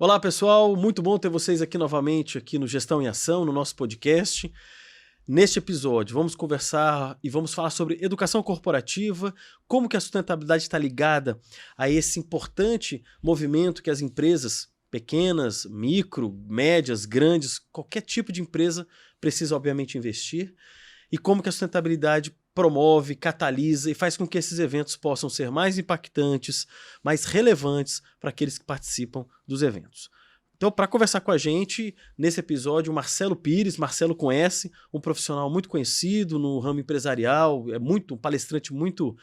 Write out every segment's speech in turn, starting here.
Olá, pessoal. Muito bom ter vocês aqui novamente aqui no Gestão em Ação, no nosso podcast. Neste episódio, vamos conversar e vamos falar sobre educação corporativa, como que a sustentabilidade está ligada a esse importante movimento que as empresas pequenas, micro, médias, grandes, qualquer tipo de empresa precisa, obviamente, investir, e como que a sustentabilidade promove, catalisa e faz com que esses eventos possam ser mais impactantes, mais relevantes para aqueles que participam dos eventos. Então, para conversar com a gente, nesse episódio, o Marcelo Pires, Marcelo com S, um profissional muito conhecido no ramo empresarial, um palestrante muito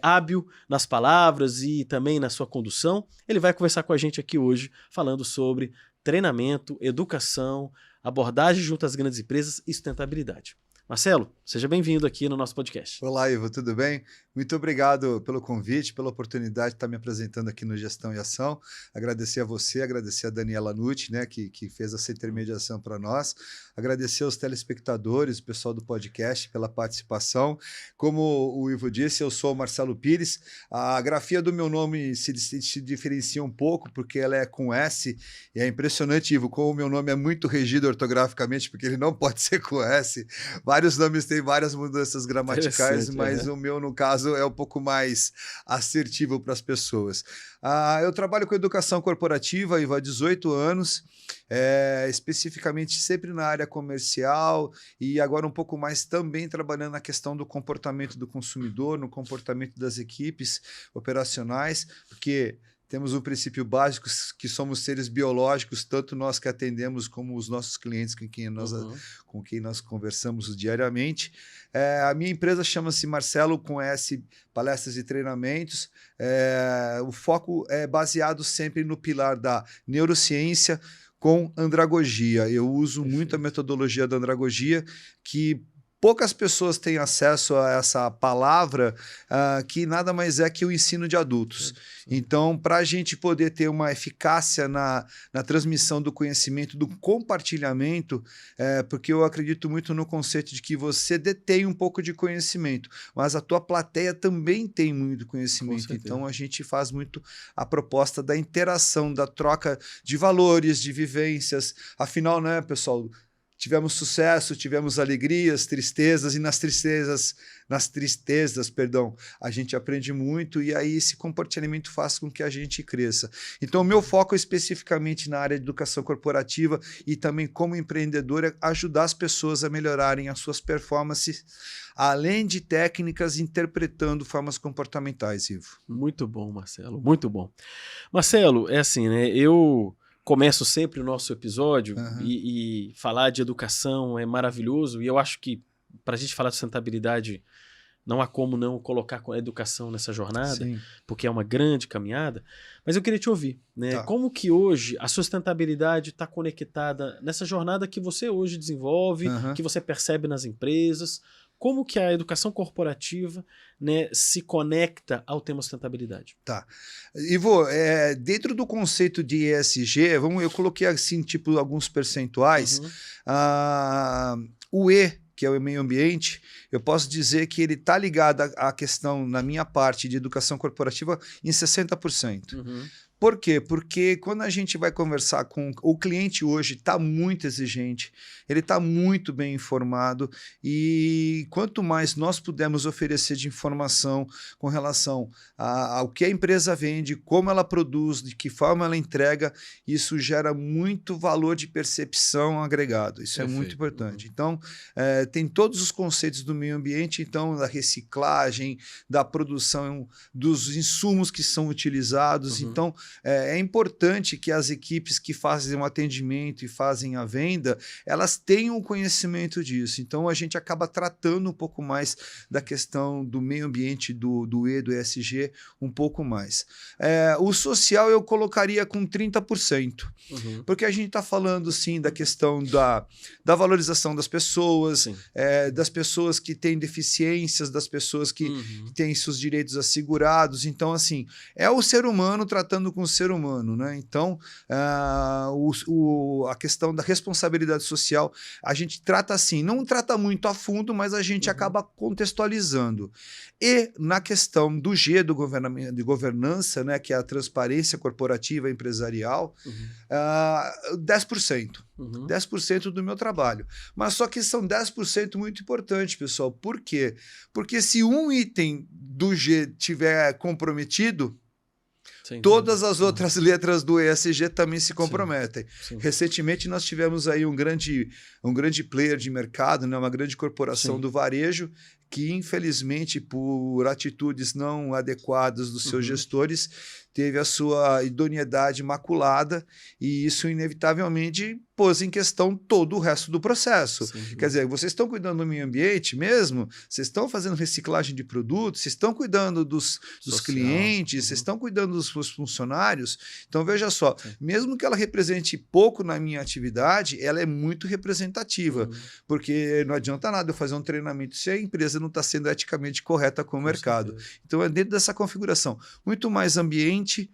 hábil nas palavras e também na sua condução. Ele vai conversar com a gente aqui hoje, falando sobre treinamento, educação, abordagem junto às grandes empresas e sustentabilidade. Marcelo, seja bem-vindo aqui no nosso podcast. Olá, Ivo, tudo bem? Muito obrigado pelo convite, pela oportunidade de estar me apresentando aqui no Gestão e Ação. Agradecer a você, agradecer a Daniela Nucci, né, que fez essa intermediação para nós. Agradecer aos telespectadores, o pessoal do podcast, pela participação. Como o Ivo disse, eu sou o Marcelo Pires. A grafia do meu nome se diferencia um pouco, porque ela é com S, e é impressionante, Ivo, como o meu nome é muito regido ortograficamente, porque ele não pode ser com S. Vários nomes têm várias mudanças gramaticais, mas o meu, no caso, é um pouco mais assertivo para as pessoas. Eu trabalho com educação corporativa há 18 anos, especificamente sempre na área comercial e agora um pouco mais também trabalhando na questão do comportamento do consumidor, no comportamento das equipes operacionais, porque temos um princípio básico que somos seres biológicos, tanto nós que atendemos como os nossos clientes com quem nós conversamos diariamente. A minha empresa chama-se Marcelo com S, Palestras e Treinamentos. O foco é baseado sempre no pilar da neurociência com andragogia. Eu uso muito a metodologia da andragogia, que poucas pessoas têm acesso a essa palavra, que nada mais é que o ensino de adultos. Então, para a gente poder ter uma eficácia na transmissão do conhecimento, do compartilhamento, porque eu acredito muito no conceito de que você detém um pouco de conhecimento, mas a tua plateia também tem muito conhecimento. Então, a gente faz muito a proposta da interação, da troca de valores, de vivências. Afinal, né, pessoal? Tivemos sucesso, tivemos alegrias, tristezas, e nas tristezas, a gente aprende muito e aí esse compartilhamento faz com que a gente cresça. Então, o meu foco é especificamente na área de educação corporativa e também como empreendedor é ajudar as pessoas a melhorarem as suas performances, além de técnicas interpretando formas comportamentais, Ivo. Muito bom, Marcelo, muito bom. Marcelo, é assim, né? Eu começo sempre o nosso episódio e falar de educação é maravilhoso, e eu acho que para a gente falar de sustentabilidade não há como não colocar a educação nessa jornada, sim, porque é uma grande caminhada, mas eu queria te ouvir, né? Tá. Como que hoje a sustentabilidade está conectada nessa jornada que você hoje desenvolve, que você percebe nas empresas? Como que a educação corporativa, né, se conecta ao tema sustentabilidade? Tá. Ivo, dentro do conceito de ESG, eu coloquei assim, tipo, alguns percentuais. O E, que é o meio ambiente, eu posso dizer que ele está ligado à questão, na minha parte de educação corporativa, em 60%. Por quê? Porque quando a gente vai conversar com o cliente hoje, está muito exigente, ele está muito bem informado e quanto mais nós pudermos oferecer de informação com relação ao que a empresa vende, como ela produz, de que forma ela entrega, isso gera muito valor de percepção agregado. Isso é muito importante. Então, tem todos os conceitos do meio ambiente, então, da reciclagem, da produção dos insumos que são utilizados. Então, é importante que as equipes que fazem o atendimento e fazem a venda, elas tenham o conhecimento disso. Então, a gente acaba tratando um pouco mais da questão do meio ambiente, do E, do ESG, um pouco mais. O social eu colocaria com 30%, porque a gente está falando, sim, da questão da valorização das pessoas, das pessoas que têm deficiências, das pessoas que têm seus direitos assegurados. Então, assim, é o ser humano tratando com o ser humano, né? Então, a questão da responsabilidade social, a gente trata assim, não trata muito a fundo, mas a gente acaba contextualizando. E na questão do G, de governança, né, que é a transparência corporativa empresarial, 10%. 10% do meu trabalho. Mas só que são 10% muito importante, pessoal. Por quê? Porque se um item do G tiver comprometido, todas as outras letras do ESG também se comprometem. Sim. Recentemente nós tivemos aí um grande player de mercado, né, uma grande corporação do varejo, que infelizmente por atitudes não adequadas dos seus gestores, teve a sua idoneidade maculada e isso inevitavelmente pôs em questão todo o resto do processo. Sim. Quer dizer, vocês estão cuidando do meio ambiente mesmo? Vocês estão fazendo reciclagem de produtos? Vocês estão cuidando dos clientes? Vocês estão cuidando dos funcionários? Então, veja só, mesmo que ela represente pouco na minha atividade, ela é muito representativa, porque não adianta nada eu fazer um treinamento se a empresa não está sendo eticamente correta com o mercado. Então, é dentro dessa configuração. Muito mais ambiente,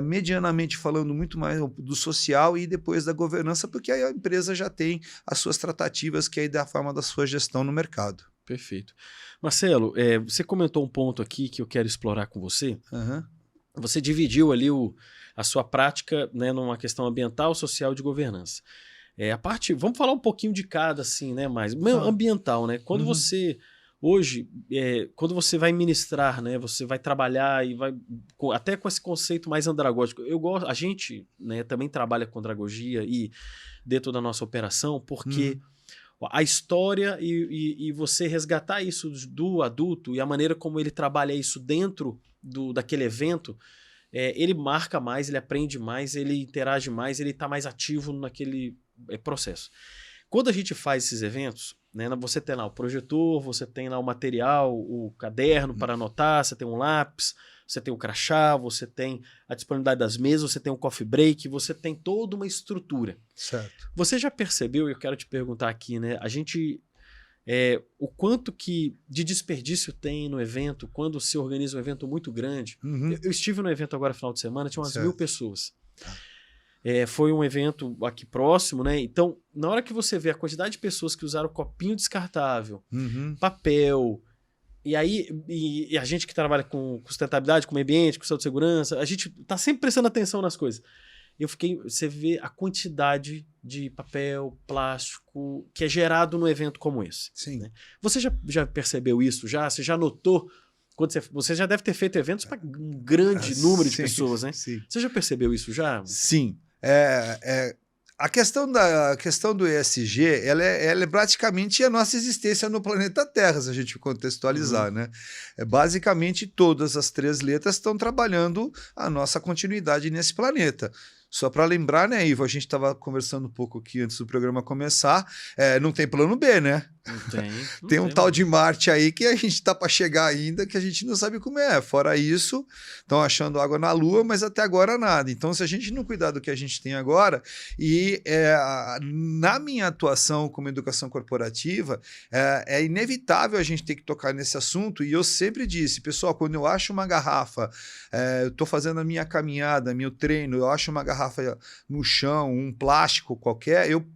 medianamente falando, muito mais do social e depois da governança, porque aí a empresa já tem as suas tratativas, que é da forma da sua gestão no mercado. Perfeito. Marcelo, você comentou um ponto aqui que eu quero explorar com você. Você dividiu ali a sua prática, né, numa questão ambiental, social e de governança. Vamos falar um pouquinho de cada, assim, né, mais ambiental, né? Quando você... Hoje, quando você vai ministrar, né, você vai trabalhar e vai até com esse conceito mais andragógico. A gente, né, também trabalha com andragogia e dentro da nossa operação, porque a história e você resgatar isso do adulto e a maneira como ele trabalha isso dentro daquele evento, ele marca mais, ele aprende mais, ele interage mais, ele está mais ativo naquele processo. Quando a gente faz esses eventos, né, você tem lá o projetor, você tem lá o material, o caderno para anotar, você tem um lápis, você tem o crachá, você tem a disponibilidade das mesas, você tem um coffee break, você tem toda uma estrutura. Certo. Você já percebeu, e eu quero te perguntar aqui, né, o quanto que de desperdício tem no evento quando se organiza um evento muito grande. Eu estive no evento agora no final de semana, tinha umas 1.000 pessoas. Foi um evento aqui próximo, né? Então, na hora que você vê a quantidade de pessoas que usaram copinho descartável, papel, e aí e a gente que trabalha com sustentabilidade, com meio ambiente, com saúde e segurança, a gente tá sempre prestando atenção nas coisas. Você vê a quantidade de papel, plástico que é gerado num evento como esse. Sim. Né? Você já percebeu isso? Você já notou? Quando você já deve ter feito eventos para um grande número de pessoas, né? Sim. Você já percebeu isso já? Sim. A questão do ESG, ela é praticamente a nossa existência no planeta Terra, se a gente contextualizar, né? Basicamente, todas as 3 letras estão trabalhando a nossa continuidade nesse planeta. Só para lembrar, né, Ivo, a gente estava conversando um pouco aqui antes do programa começar, não tem plano B, né? Não tem. Tem um tal de Marte aí que a gente tá para chegar ainda, que a gente não sabe como é. Fora isso, estão achando água na Lua, mas até agora nada. Então, se a gente não cuidar do que a gente tem agora, na minha atuação como educação corporativa, é inevitável a gente ter que tocar nesse assunto. E eu sempre disse, pessoal, quando eu acho uma garrafa, eu estou fazendo a minha caminhada, meu treino, eu acho uma garrafa no chão, um plástico qualquer, eu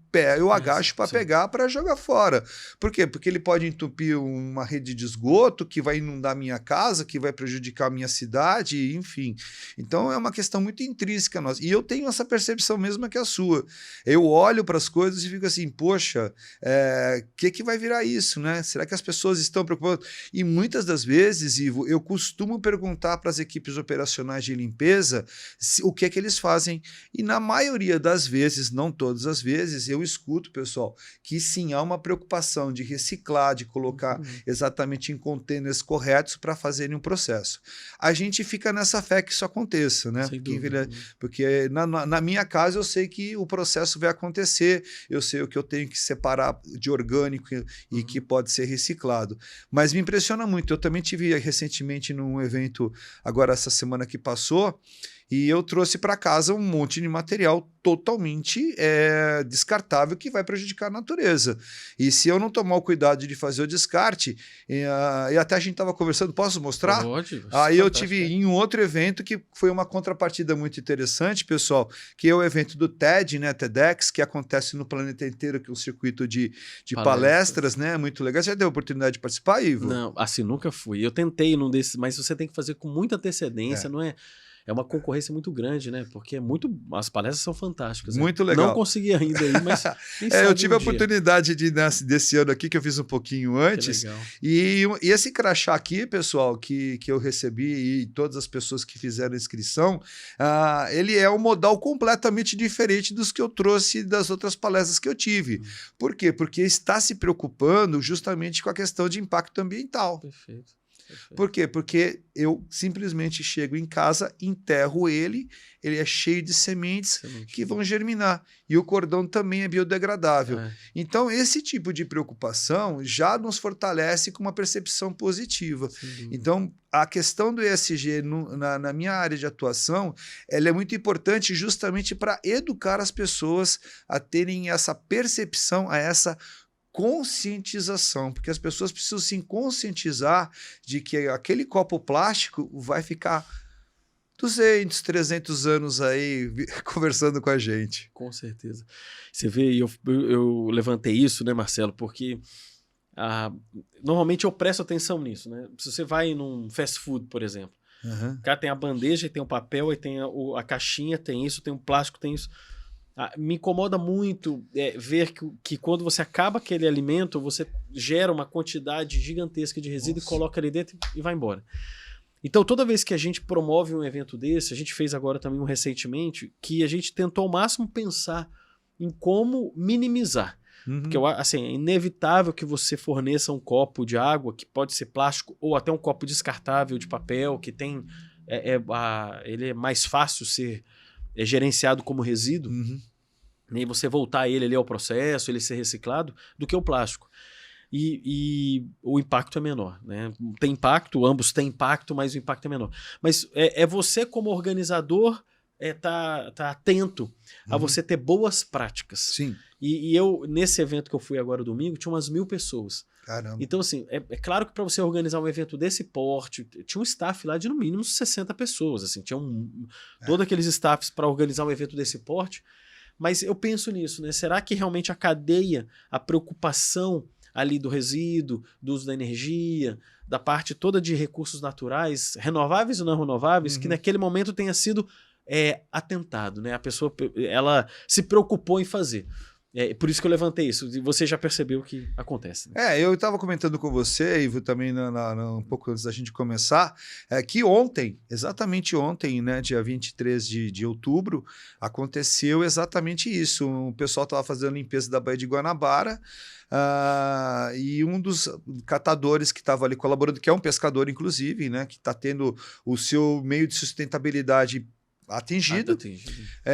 agacho para pegar para jogar fora. Por quê? Porque ele pode entupir uma rede de esgoto que vai inundar minha casa, que vai prejudicar a minha cidade, enfim. Então é uma questão muito intrínseca nossa. E eu tenho essa percepção mesma que a sua. Eu olho para as coisas e fico assim, poxa, que vai virar isso, né? Será que as pessoas estão preocupadas? E muitas das vezes, Ivo, eu costumo perguntar para as equipes operacionais de limpeza o que é que eles fazem. E na maioria das vezes, não todas as vezes, eu escuto, pessoal, que sim, há uma preocupação de reciclar, de colocar exatamente em containers corretos para fazerem um processo. A gente fica nessa fé que isso aconteça, né? Porque na minha casa eu sei que o processo vai acontecer, eu sei o que eu tenho que separar de orgânico e que pode ser reciclado. Mas me impressiona muito. Eu também tive recentemente num evento, agora essa semana que passou, E eu trouxe para casa um monte de material totalmente descartável que vai prejudicar a natureza. E se eu não tomar o cuidado de fazer o descarte, e até a gente estava conversando, posso mostrar? Pode. Aí eu tive em um outro evento que foi uma contrapartida muito interessante, pessoal, que é o evento do TED, né, TEDx, que acontece no planeta inteiro, que é um circuito de palestras, né, muito legal. Você já deu a oportunidade de participar, Ivo? Não, assim, nunca fui. Eu tentei num desses, mas você tem que fazer com muita antecedência, não é? É uma concorrência muito grande, né? Porque as palestras são fantásticas. Muito legal. Não consegui ainda ir, mas eu tive a oportunidade desse ano aqui, que eu fiz um pouquinho antes. E esse crachá aqui, pessoal, que eu recebi e todas as pessoas que fizeram a inscrição, ele é um modal completamente diferente dos que eu trouxe das outras palestras que eu tive. Por quê? Porque está se preocupando justamente com a questão de impacto ambiental. Perfeito. Por quê? Porque eu simplesmente chego em casa, enterro ele é cheio de sementes que vão germinar. E o cordão também é biodegradável. Então, esse tipo de preocupação já nos fortalece com uma percepção positiva. Então, a questão do ESG na minha área de atuação, ela é muito importante justamente para educar as pessoas a terem essa percepção, a essa conscientização, porque as pessoas precisam se conscientizar de que aquele copo plástico vai ficar 200, 300 anos aí conversando com a gente. Com certeza. Você vê, eu levantei isso, né, Marcelo, porque normalmente eu presto atenção nisso, né? Se você vai num fast food, por exemplo, o cara tem a bandeja, tem o papel, aí tem a caixinha, tem isso, tem o plástico, tem isso. Me incomoda muito ver que quando você acaba aquele alimento, você gera uma quantidade gigantesca de resíduo e coloca ali dentro e vai embora. Então, toda vez que a gente promove um evento desse, a gente fez agora também um recentemente, que a gente tentou ao máximo pensar em como minimizar. Porque assim, é inevitável que você forneça um copo de água, que pode ser plástico, ou até um copo descartável de papel, que tem ele é mais fácil ser gerenciado como resíduo, e você voltar ele ali ao processo, ele ser reciclado, do que o plástico. E o impacto é menor, né? Tem impacto, ambos têm impacto, mas o impacto é menor. Mas você como organizador tá atento a você ter boas práticas. Sim. E eu, nesse evento que eu fui agora domingo, tinha umas 1.000 pessoas. Caramba. Então, assim, é claro que para você organizar um evento desse porte, tinha um staff lá de no mínimo 60 pessoas, assim, tinha todos aqueles staffs para organizar um evento desse porte, mas eu penso nisso, né? Será que realmente a cadeia, a preocupação ali do resíduo, do uso da energia, da parte toda de recursos naturais, renováveis ou não renováveis, que naquele momento tenha sido atentado, né? A pessoa, ela se preocupou em fazer. Por isso que eu levantei isso. E você já percebeu o que acontece. Né? Eu estava comentando com você, Ivo, também um pouco antes da gente começar, que ontem, exatamente ontem, né, dia 23 de outubro, aconteceu exatamente isso. O pessoal estava fazendo limpeza da Baía de Guanabara, e um dos catadores que estava ali colaborando, que é um pescador, inclusive, né, que está tendo o seu meio de sustentabilidade atingido.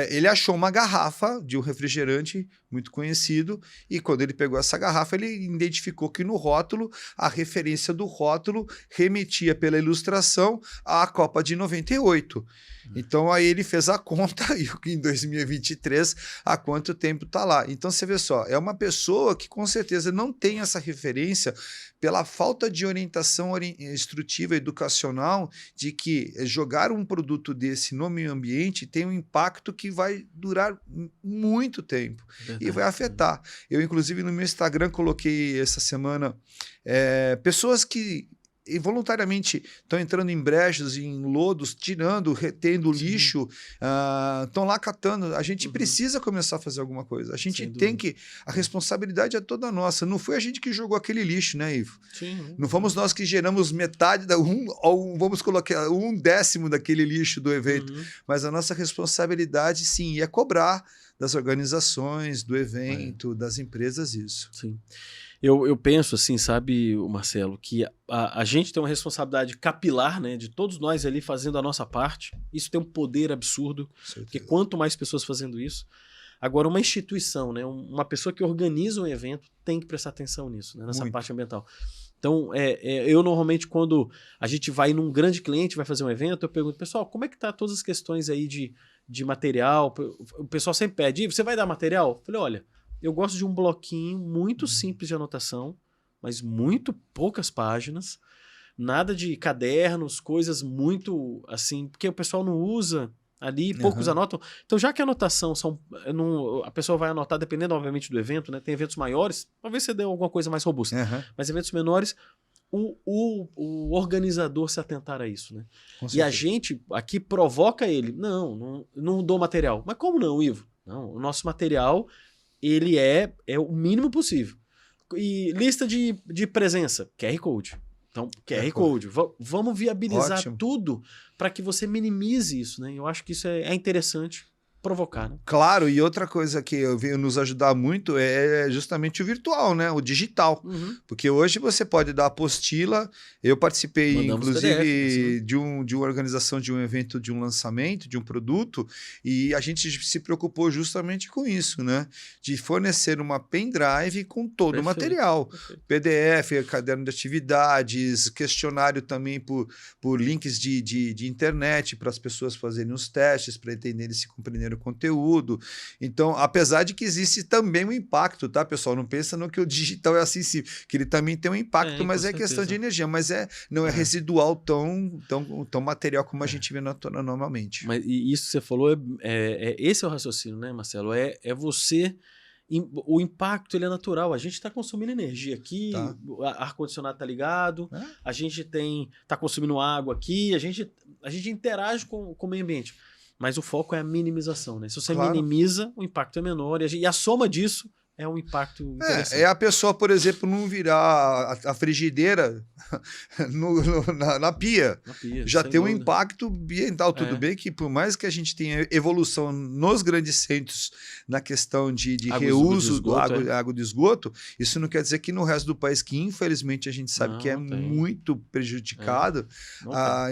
Ele achou uma garrafa de um refrigerante muito conhecido e quando ele pegou essa garrafa, ele identificou que no rótulo, a referência do rótulo remetia pela ilustração à Copa de 98. Então aí ele fez a conta e em 2023 há quanto tempo está lá. Então você vê só, é uma pessoa que com certeza não tem essa referência pela falta de orientação instrutiva educacional de que jogar um produto desse no meio ambiente tem um impacto que vai durar muito tempo. Verdade. E vai afetar. Eu inclusive no meu Instagram coloquei essa semana pessoas que involuntariamente estão entrando em brechas, em lodos, tirando, retendo lixo, estão lá catando. A gente precisa começar a fazer alguma coisa. A gente tem que... A responsabilidade é toda nossa. Não foi a gente que jogou aquele lixo, né, Ivo? Sim. Não fomos nós que geramos metade, vamos colocar 1/10 daquele lixo do evento. Mas a nossa responsabilidade, sim, é cobrar das organizações, do evento, das empresas, isso. Sim. Eu penso assim, sabe, Marcelo, que a gente tem uma responsabilidade capilar, né, de todos nós ali fazendo a nossa parte. Isso tem um poder absurdo, porque quanto mais pessoas fazendo isso... Agora, uma instituição, né, uma pessoa que organiza um evento tem que prestar atenção nisso, né, nessa parte ambiental. Então, eu normalmente, quando a gente vai num grande cliente, vai fazer um evento, eu pergunto, pessoal, como é que tá todas as questões aí de material? O pessoal sempre pede, você vai dar material? Eu falei, olha, eu gosto de um bloquinho muito simples de anotação, mas muito poucas páginas, nada de cadernos, coisas muito assim, porque o pessoal não usa ali, poucos anotam. Então, já que a anotação a pessoa vai anotar, dependendo, obviamente, do evento, né? Tem eventos maiores, talvez você dê alguma coisa mais robusta, mas eventos menores, o organizador se atentar a isso, né? E a gente aqui provoca ele. Não dou material. Mas como não, Ivo? Não, o nosso material, ele é o mínimo possível. E lista de presença, QR Code. Então, QR Code. Vamos viabilizar tudo para que você minimize isso, né? Eu acho que isso é interessante provocar, né? Claro, e outra coisa que veio nos ajudar muito é justamente o virtual, né? O digital. Porque hoje você pode dar apostila. Eu participei, inclusive, PDF, de uma organização de um evento, de um lançamento, de um produto, e a gente se preocupou justamente com isso, né? De fornecer uma pendrive com todo o material. PDF, caderno de atividades, questionário também por links de internet para as pessoas fazerem os testes, para entenderem se compreenderam o conteúdo. Então, apesar de que existe também um impacto, tá, pessoal? Não pensa no que o digital é acessível, que ele também tem um impacto, mas é questão de energia, mas não é residual tão material como a gente vê normalmente. Mas e isso que você falou, esse é o raciocínio, né, Marcelo? Você... O impacto ele é natural. A gente está consumindo energia aqui, o ar-condicionado está ligado, a gente está consumindo água aqui, a gente interage com o meio ambiente. Mas o foco é a minimização, né? Se você minimiza, o impacto é menor. E a soma disso é um impacto interessante. A pessoa, por exemplo, não virar a frigideira na pia. Já tem um impacto ambiental. Tudo bem que, por mais que a gente tenha evolução nos grandes centros na questão de reuso da água do esgoto, isso não quer dizer que no resto do país, que infelizmente a gente sabe que é muito prejudicado.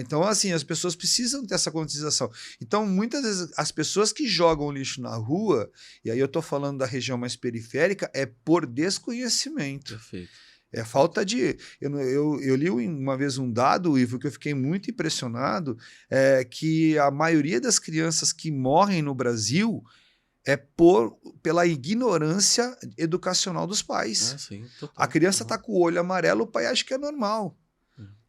Então, assim, as pessoas precisam dessa conscientização. Então, muitas vezes, as pessoas que jogam lixo na rua, e aí eu estou falando da região mais periférica, é por desconhecimento. Perfeito. É falta de... Eu li uma vez um dado, Ivo, que eu fiquei muito impressionado, que a maioria das crianças que morrem no Brasil é pela ignorância educacional dos pais. Sim, a criança está com o olho amarelo, o pai acha que é normal.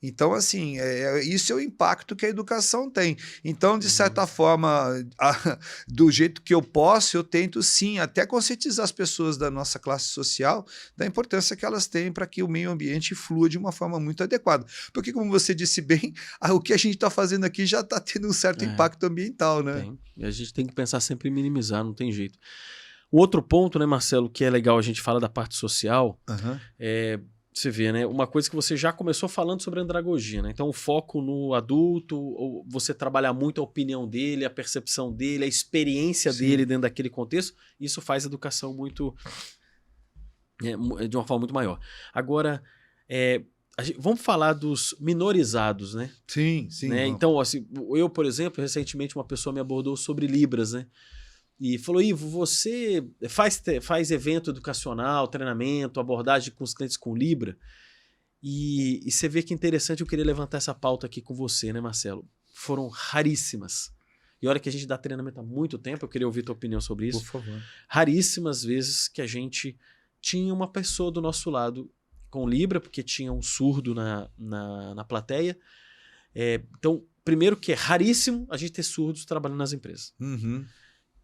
Então, assim, isso é o impacto que a educação tem. Então, de certa forma, do jeito que eu posso, eu tento, sim, até conscientizar as pessoas da nossa classe social da importância que elas têm para que o meio ambiente flua de uma forma muito adequada. Porque, como você disse bem, o que a gente está fazendo aqui já está tendo um certo impacto ambiental, né? E a gente tem que pensar sempre em minimizar, não tem jeito. O outro ponto, né, Marcelo, que é legal a gente fala da parte social, você vê, né? Uma coisa que você já começou falando sobre a andragogia, né? Então, o foco no adulto, ou você trabalhar muito a opinião dele, a percepção dele, a experiência dele dentro daquele contexto, isso faz a educação muito... de uma forma muito maior. Agora, vamos falar dos minorizados, né? Sim. Né? Então, assim, eu, por exemplo, recentemente uma pessoa me abordou sobre Libras, né? E falou, Ivo, você faz evento educacional, treinamento, abordagem com os clientes com Libra, e você vê que interessante, eu queria levantar essa pauta aqui com você, né, Marcelo? Foram raríssimas. E olha que a gente dá treinamento há muito tempo, eu queria ouvir tua opinião sobre isso. Por favor. Raríssimas vezes que a gente tinha uma pessoa do nosso lado com Libra, porque tinha um surdo na plateia. Então, primeiro que é raríssimo a gente ter surdos trabalhando nas empresas.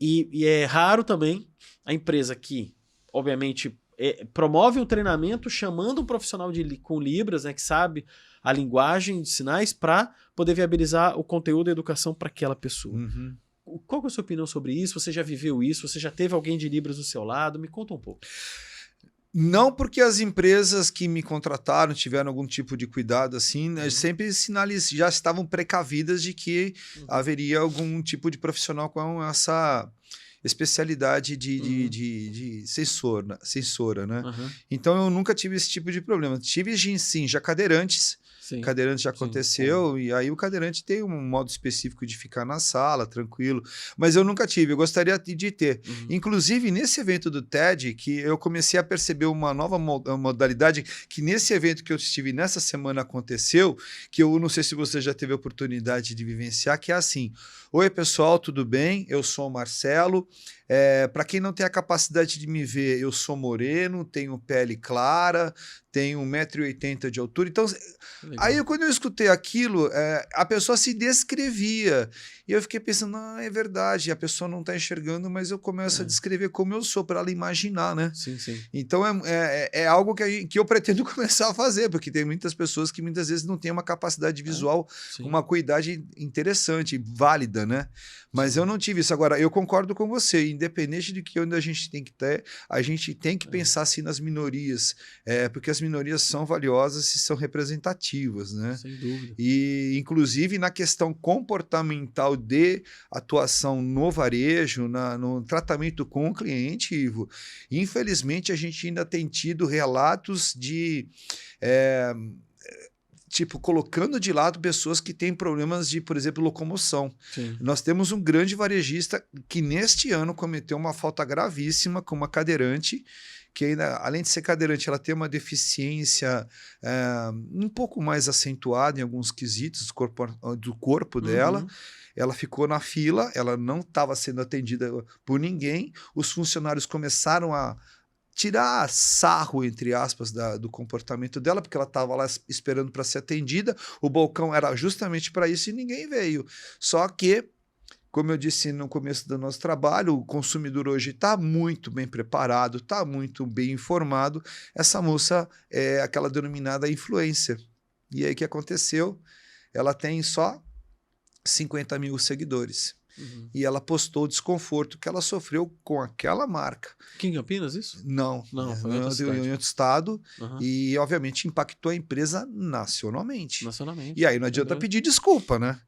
E é raro também a empresa que, obviamente, promove um treinamento chamando um profissional com Libras, né, que sabe a linguagem de sinais, para poder viabilizar o conteúdo e a educação para aquela pessoa. Qual que é a sua opinião sobre isso? Você já viveu isso? Você já teve alguém de Libras do seu lado? Me conta um pouco. Não porque as empresas que me contrataram tiveram algum tipo de cuidado assim, né, sempre já estavam precavidas de que haveria algum tipo de profissional com essa especialidade de censora, né? Então eu nunca tive esse tipo de problema. Tive sim já cadeirantes Sim, cadeirante já sim. aconteceu, e aí o cadeirante tem um modo específico de ficar na sala, tranquilo. Mas eu nunca tive, eu gostaria de ter. Uhum. Inclusive, nesse evento do TED, que eu comecei a perceber uma nova modalidade, que nesse evento que eu estive nessa semana aconteceu, que eu não sei se você já teve a oportunidade de vivenciar, que é assim: oi pessoal, tudo bem? Eu sou o Marcelo. Para quem não tem a capacidade de me ver, eu sou moreno, tenho pele clara, tenho 1,80 m de altura. Então, Legal. aí quando eu escutei aquilo, a pessoa se descrevia. E eu fiquei pensando, é verdade, a pessoa não está enxergando, mas eu começo a descrever como eu sou, para ela imaginar, né? Sim, sim. Então é algo que eu pretendo começar a fazer, porque tem muitas pessoas que muitas vezes não têm uma capacidade visual, uma acuidade interessante, válida, né? Mas eu não tive isso. Agora, eu concordo com você, independente de que onde a gente tem que ter, a gente tem que pensar assim nas minorias, porque as minorias são valiosas e são representativas, né? Sem dúvida. E, inclusive, na questão comportamental de atuação no varejo, no tratamento com o cliente, Ivo, infelizmente a gente ainda tem tido relatos de tipo, colocando de lado pessoas que têm problemas de, por exemplo, locomoção. Sim. Nós temos um grande varejista que neste ano cometeu uma falta gravíssima com uma cadeirante, que ainda, além de ser cadeirante, ela tem uma deficiência um pouco mais acentuada em alguns quesitos do corpo dela. Ela ficou na fila, ela não estava sendo atendida por ninguém, os funcionários começaram a tirar sarro, entre aspas, do comportamento dela, porque ela estava lá esperando para ser atendida, o balcão era justamente para isso e ninguém veio. Só que, como eu disse no começo do nosso trabalho, o consumidor hoje está muito bem preparado, está muito bem informado. Essa moça é aquela denominada influencer. E aí o que aconteceu? Ela tem só 50 mil seguidores. E ela postou o desconforto que ela sofreu com aquela marca. Aqui em Campinas, isso? Não, foi em outro estado. Uhum. E, obviamente, impactou a empresa nacionalmente. Nacionalmente. E aí não adianta pedir desculpa, né?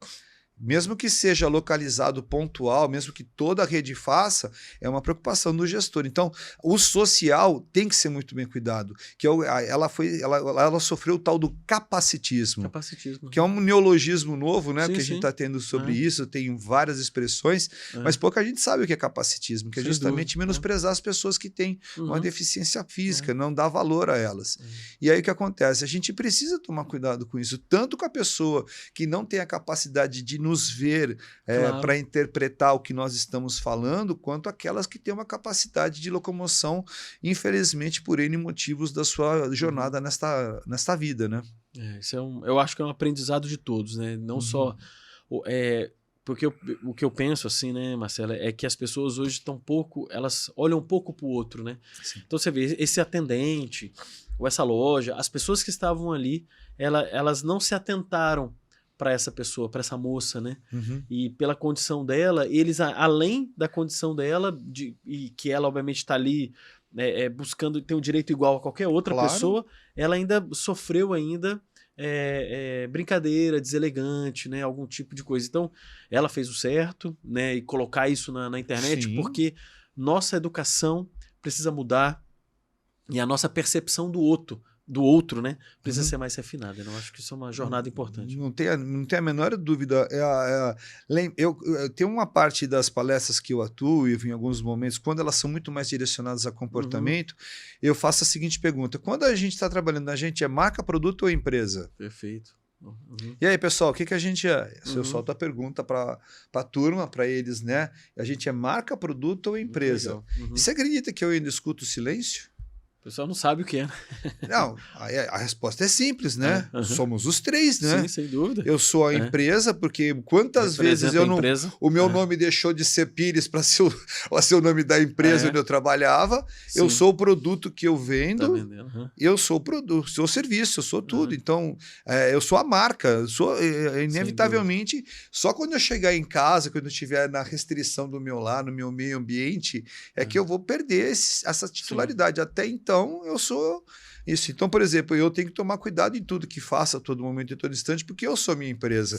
Mesmo que seja localizado pontual, mesmo que toda a rede faça, é uma preocupação do gestor. Então, o social tem que ser muito bem cuidado. Que ela sofreu o tal do capacitismo. Que é um neologismo novo, né? Sim, que a gente está tendo sobre isso, tem várias expressões, mas pouca gente sabe o que é capacitismo, que é justamente menosprezar as pessoas que têm uma deficiência física, não dar valor a elas. E aí o que acontece? A gente precisa tomar cuidado com isso, tanto com a pessoa que não tem a capacidade de nos ver para interpretar o que nós estamos falando, quanto aquelas que têm uma capacidade de locomoção, infelizmente, por N motivos da sua jornada nesta vida, né? Isso eu acho que é um aprendizado de todos, né? Não só... porque o que eu penso, assim, né, Marcela, é que as pessoas hoje elas olham um pouco para o outro, né? Sim. Então você vê, esse atendente, ou essa loja, as pessoas que estavam ali, elas não se atentaram para essa pessoa, para essa moça, né? E pela condição dela, eles, além da condição dela, e que ela obviamente está ali buscando ter um direito igual a qualquer outra pessoa, ela ainda sofreu brincadeira, deselegante, né? Algum tipo de coisa. Então, ela fez o certo, né? E colocar isso na internet, porque nossa educação precisa mudar e a nossa percepção do outro, né? Precisa ser mais refinada. Eu acho que isso é uma jornada importante. Não tem a menor dúvida. Eu tenho uma parte das palestras que eu atuo, e em alguns momentos, quando elas são muito mais direcionadas a comportamento, eu faço a seguinte pergunta: quando a gente está trabalhando, a gente é marca, produto ou empresa? Perfeito. E aí, pessoal, o que a gente é? Eu solto a pergunta para a turma, para eles, né? A gente é marca, produto ou empresa? E você acredita que eu ainda escuto silêncio? O pessoal não sabe o que é. Não, a resposta é simples, né? Somos os três, né? Sim, sem dúvida. Eu sou a empresa, porque quantas vezes o meu nome deixou de ser Pires para ser o nome da empresa onde eu trabalhava. Sim. Eu sou o produto que eu vendo. Tá vendendo, eu sou o produto, sou o serviço, eu sou tudo. Então, eu sou a marca. Eu sou, inevitavelmente, só quando eu chegar em casa, quando eu estiver na restrição do meu lar, no meu meio ambiente, que eu vou perder essa titularidade. Sim. Até então, eu sou isso. Então, por exemplo, eu tenho que tomar cuidado em tudo que faço a todo momento, em todo instante, porque eu sou minha empresa.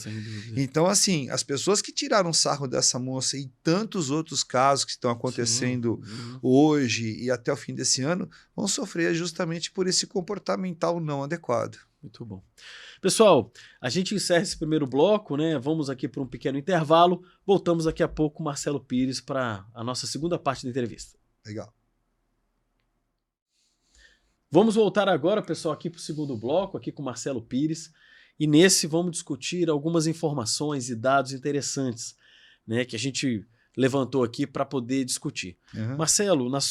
Então, assim, as pessoas que tiraram sarro dessa moça e tantos outros casos que estão acontecendo hoje e até o fim desse ano, vão sofrer justamente por esse comportamental não adequado. Muito bom. Pessoal, a gente encerra esse primeiro bloco, né? Vamos aqui para um pequeno intervalo. Voltamos daqui a pouco com o Marcelo Pires para a nossa segunda parte da entrevista. Legal. Vamos voltar agora, pessoal, aqui para o segundo bloco, aqui com o Marcelo Pires. E nesse vamos discutir algumas informações e dados interessantes, né, que a gente levantou aqui para poder discutir. Uhum. Marcelo, no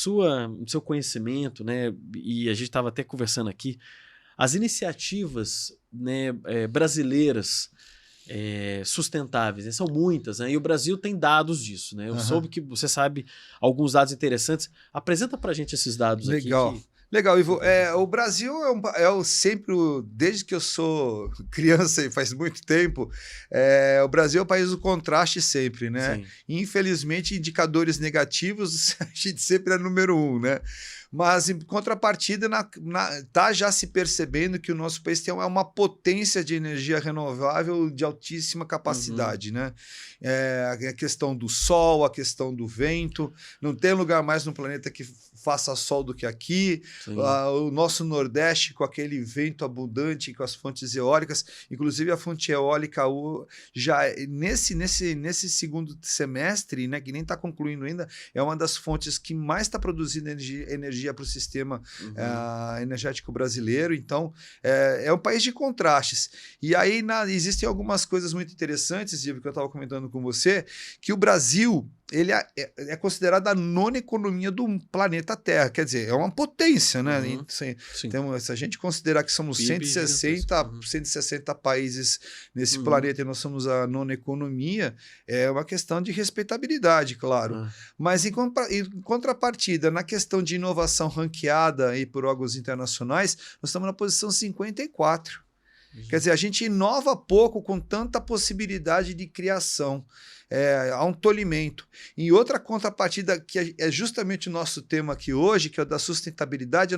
seu conhecimento, né, e a gente estava até conversando aqui, as iniciativas, né, brasileiras sustentáveis, né, são muitas, né, e o Brasil tem dados disso. Né, eu soube que você sabe alguns dados interessantes. Apresenta para a gente esses dados aqui. Legal. Legal, Ivo. O Brasil desde que eu sou criança e faz muito tempo, o Brasil é o país do contraste sempre, né? Sim. Infelizmente, indicadores negativos, a gente sempre é número 1, né? Mas, em contrapartida, tá já se percebendo que o nosso país tem uma potência de energia renovável de altíssima capacidade, né? A questão do sol, a questão do vento. Não tem lugar mais no planeta que faça sol do que aqui. O nosso Nordeste, com aquele vento abundante, com as fontes eólicas. Inclusive, a fonte eólica já nesse segundo semestre, né, que nem está concluindo ainda, é uma das fontes que mais está produzindo energia para o sistema energético brasileiro. Então, é um país de contrastes. E aí existem algumas coisas muito interessantes, Ivo, que eu estava comentando com você, que o Brasil ele é considerado a nona economia do planeta Terra. Quer dizer, é uma potência, né? Então, se a gente considerar que somos 160 países nesse planeta e nós somos a nona economia, é uma questão de respeitabilidade, claro. Mas, em contrapartida, na questão de inovação ranqueada aí por órgãos internacionais, nós estamos na posição 54. Quer dizer, a gente inova pouco com tanta possibilidade de criação. Há um tolimento. E outra contrapartida, que é justamente o nosso tema aqui hoje, que é o da sustentabilidade,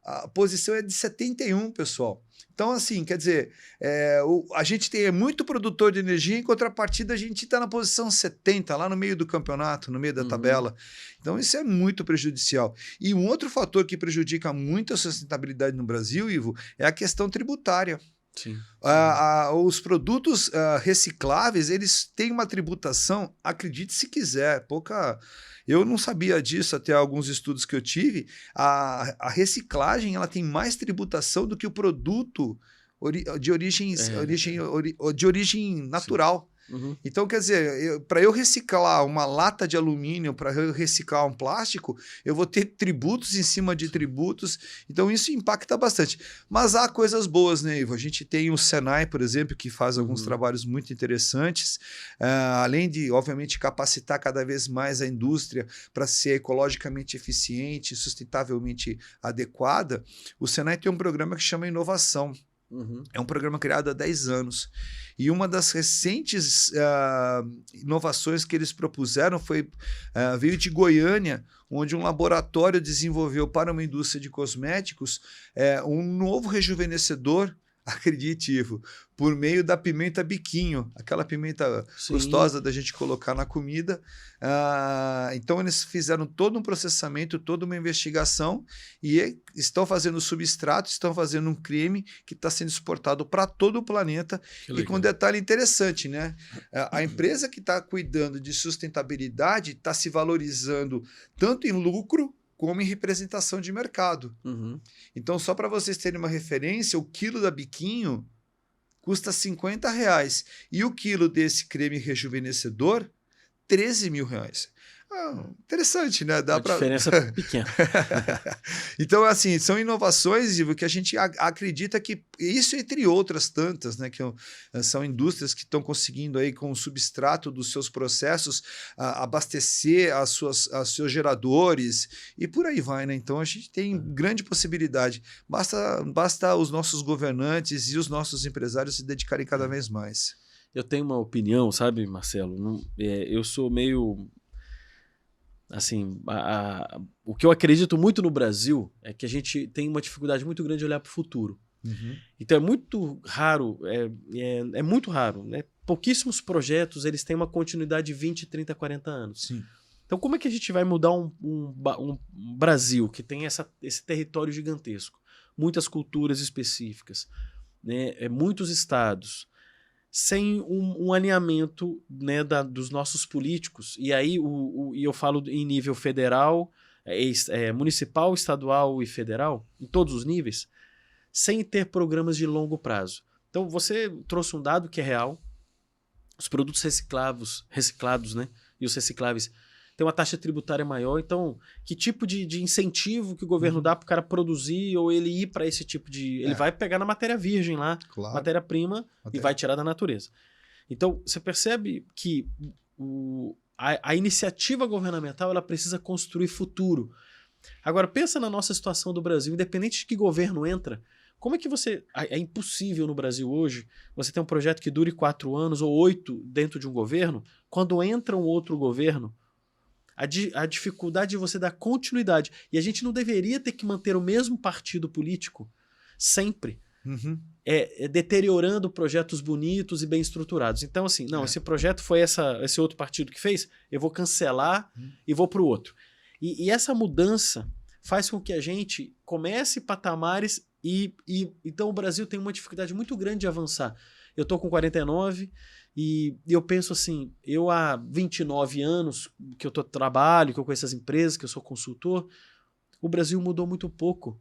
a posição é de 71, pessoal. Então, assim, quer dizer, a gente tem muito produtor de energia, em contrapartida a gente está na posição 70, lá no meio do campeonato, no meio da tabela. Então, isso é muito prejudicial. E um outro fator que prejudica muito a sustentabilidade no Brasil, Ivo, é a questão tributária. Sim. Os produtos recicláveis, eles têm uma tributação, acredite se quiser, eu não sabia disso até alguns estudos que eu tive. A reciclagem ela tem mais tributação do que o produto de origem natural. Então, quer dizer, para eu reciclar uma lata de alumínio, para eu reciclar um plástico, eu vou ter tributos em cima de tributos. Então, isso impacta bastante. Mas há coisas boas, né, Ivo? A gente tem o Senai, por exemplo, que faz alguns trabalhos muito interessantes. Além de, obviamente, capacitar cada vez mais a indústria para ser ecologicamente eficiente, sustentavelmente adequada, o Senai tem um programa que chama Inovação. É um programa criado há 10 anos. E uma das recentes inovações que eles propuseram veio de Goiânia, onde um laboratório desenvolveu para uma indústria de cosméticos um novo rejuvenescedor, acredite, Ivo, por meio da pimenta biquinho, aquela pimenta gostosa da gente colocar na comida. Então, eles fizeram todo um processamento, toda uma investigação e estão fazendo substrato, estão fazendo um creme que está sendo exportado para todo o planeta. E com um detalhe interessante, né? A empresa que está cuidando de sustentabilidade está se valorizando tanto em lucro como em representação de mercado. Então, só para vocês terem uma referência, o quilo da biquinho custa R$50. E o quilo desse creme rejuvenescedor, R$13.000. Interessante, né? Dá diferença pequena. Então, assim, são inovações, Ivo, que a gente acredita que isso, entre outras tantas, né? Que são indústrias que estão conseguindo aí, com o substrato dos seus processos, abastecer os seus geradores e por aí vai, né? Então, a gente tem grande possibilidade. Basta os nossos governantes e os nossos empresários se dedicarem cada vez mais. Eu tenho uma opinião, sabe, Marcelo? Eu sou meio... Assim, o que eu acredito muito no Brasil é que a gente tem uma dificuldade muito grande de olhar para o futuro. Então é muito raro, é muito raro, né? Pouquíssimos projetos eles têm uma continuidade de 20, 30, 40 anos. Sim. Então como é que a gente vai mudar um Brasil que tem esse território gigantesco, muitas culturas específicas, né, muitos estados, sem um alinhamento, né, dos nossos políticos, e aí e eu falo em nível federal, municipal, estadual e federal, em todos os níveis, sem ter programas de longo prazo. Então você trouxe um dado que é real, os produtos reciclados, né, e os recicláveis têm uma taxa tributária maior, então que tipo de incentivo que o governo dá para o cara produzir ou ele ir para esse tipo de... Ele vai pegar na matéria virgem lá, Claro. matéria-prima, e vai tirar da natureza. Então você percebe que a iniciativa governamental ela precisa construir futuro. Agora pensa na nossa situação do Brasil, independente de que governo entra, como é que você... É impossível no Brasil hoje você ter um projeto que dure 4 anos ou 8 dentro de um governo, quando entra um outro governo, a dificuldade de você dar continuidade. E a gente não deveria ter que manter o mesmo partido político sempre, deteriorando projetos bonitos e bem estruturados. Então assim, não, esse projeto foi esse outro partido que fez, eu vou cancelar e vou para o outro. E essa mudança faz com que a gente comece patamares então o Brasil tem uma dificuldade muito grande de avançar. Eu tô com 49 e eu penso assim, eu há 29 anos que eu trabalho, que eu conheço as empresas, que eu sou consultor, o Brasil mudou muito pouco.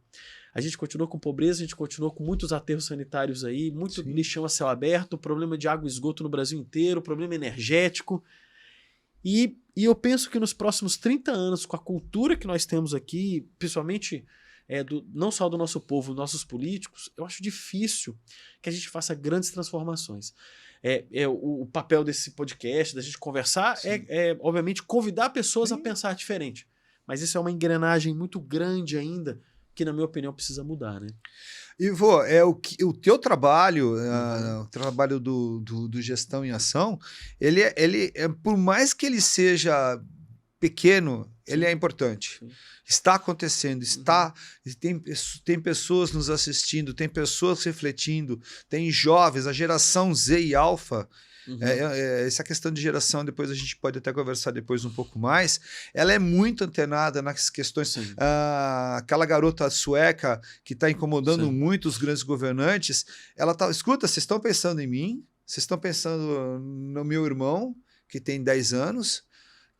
A gente continuou com pobreza, a gente continuou com muitos aterros sanitários aí, muito lixão a céu aberto, problema de água e esgoto no Brasil inteiro, problema energético. E eu penso que nos próximos 30 anos, com a cultura que nós temos aqui, principalmente não só do nosso povo, dos nossos políticos, eu acho difícil que a gente faça grandes transformações. O papel desse podcast, da gente conversar, obviamente, convidar pessoas a pensar diferente. Mas isso é uma engrenagem muito grande ainda, que, na minha opinião, precisa mudar, né? Ivo, o teu trabalho, o trabalho do Gestão em Ação, ele por mais que ele seja pequeno, ele é importante. Sim. Está acontecendo, tem pessoas nos assistindo, tem pessoas refletindo, tem jovens, a geração Z e Alfa. Essa questão de geração, depois a gente pode até conversar depois um pouco mais, ela é muito antenada nas questões. Aquela garota sueca que está incomodando muito os grandes governantes, ela tá, escuta, vocês estão pensando em mim, vocês estão pensando no meu irmão, que tem 10 anos,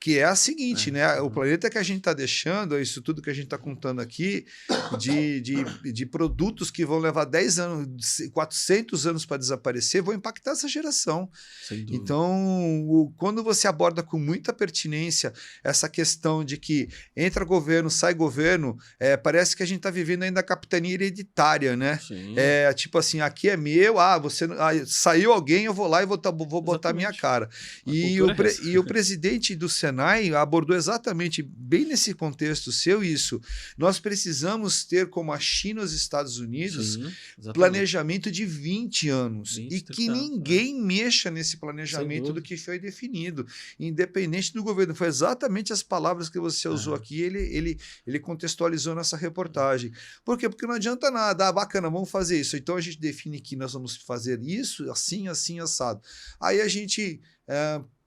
que é a seguinte, né? O planeta que a gente está deixando, isso tudo que a gente está contando aqui, de produtos que vão levar 10 anos, 400 anos para desaparecer, vão impactar essa geração. Então, quando você aborda com muita pertinência essa questão de que entra governo, sai governo, parece que a gente está vivendo ainda a capitania hereditária, né? Tipo assim, aqui é meu, saiu alguém, eu vou lá e vou botar a minha cara. E o presidente do Senai abordou exatamente bem nesse contexto seu isso. Nós precisamos ter, como a China e os Estados Unidos, planejamento de 20 anos. E que ninguém mexa nesse planejamento do que foi definido, independente do governo. Foi exatamente as palavras que você usou aqui, ele contextualizou nessa reportagem. Por quê? Porque não adianta nada. Bacana, vamos fazer isso. Então a gente define que nós vamos fazer isso, assim, assim, assado. Aí a gente...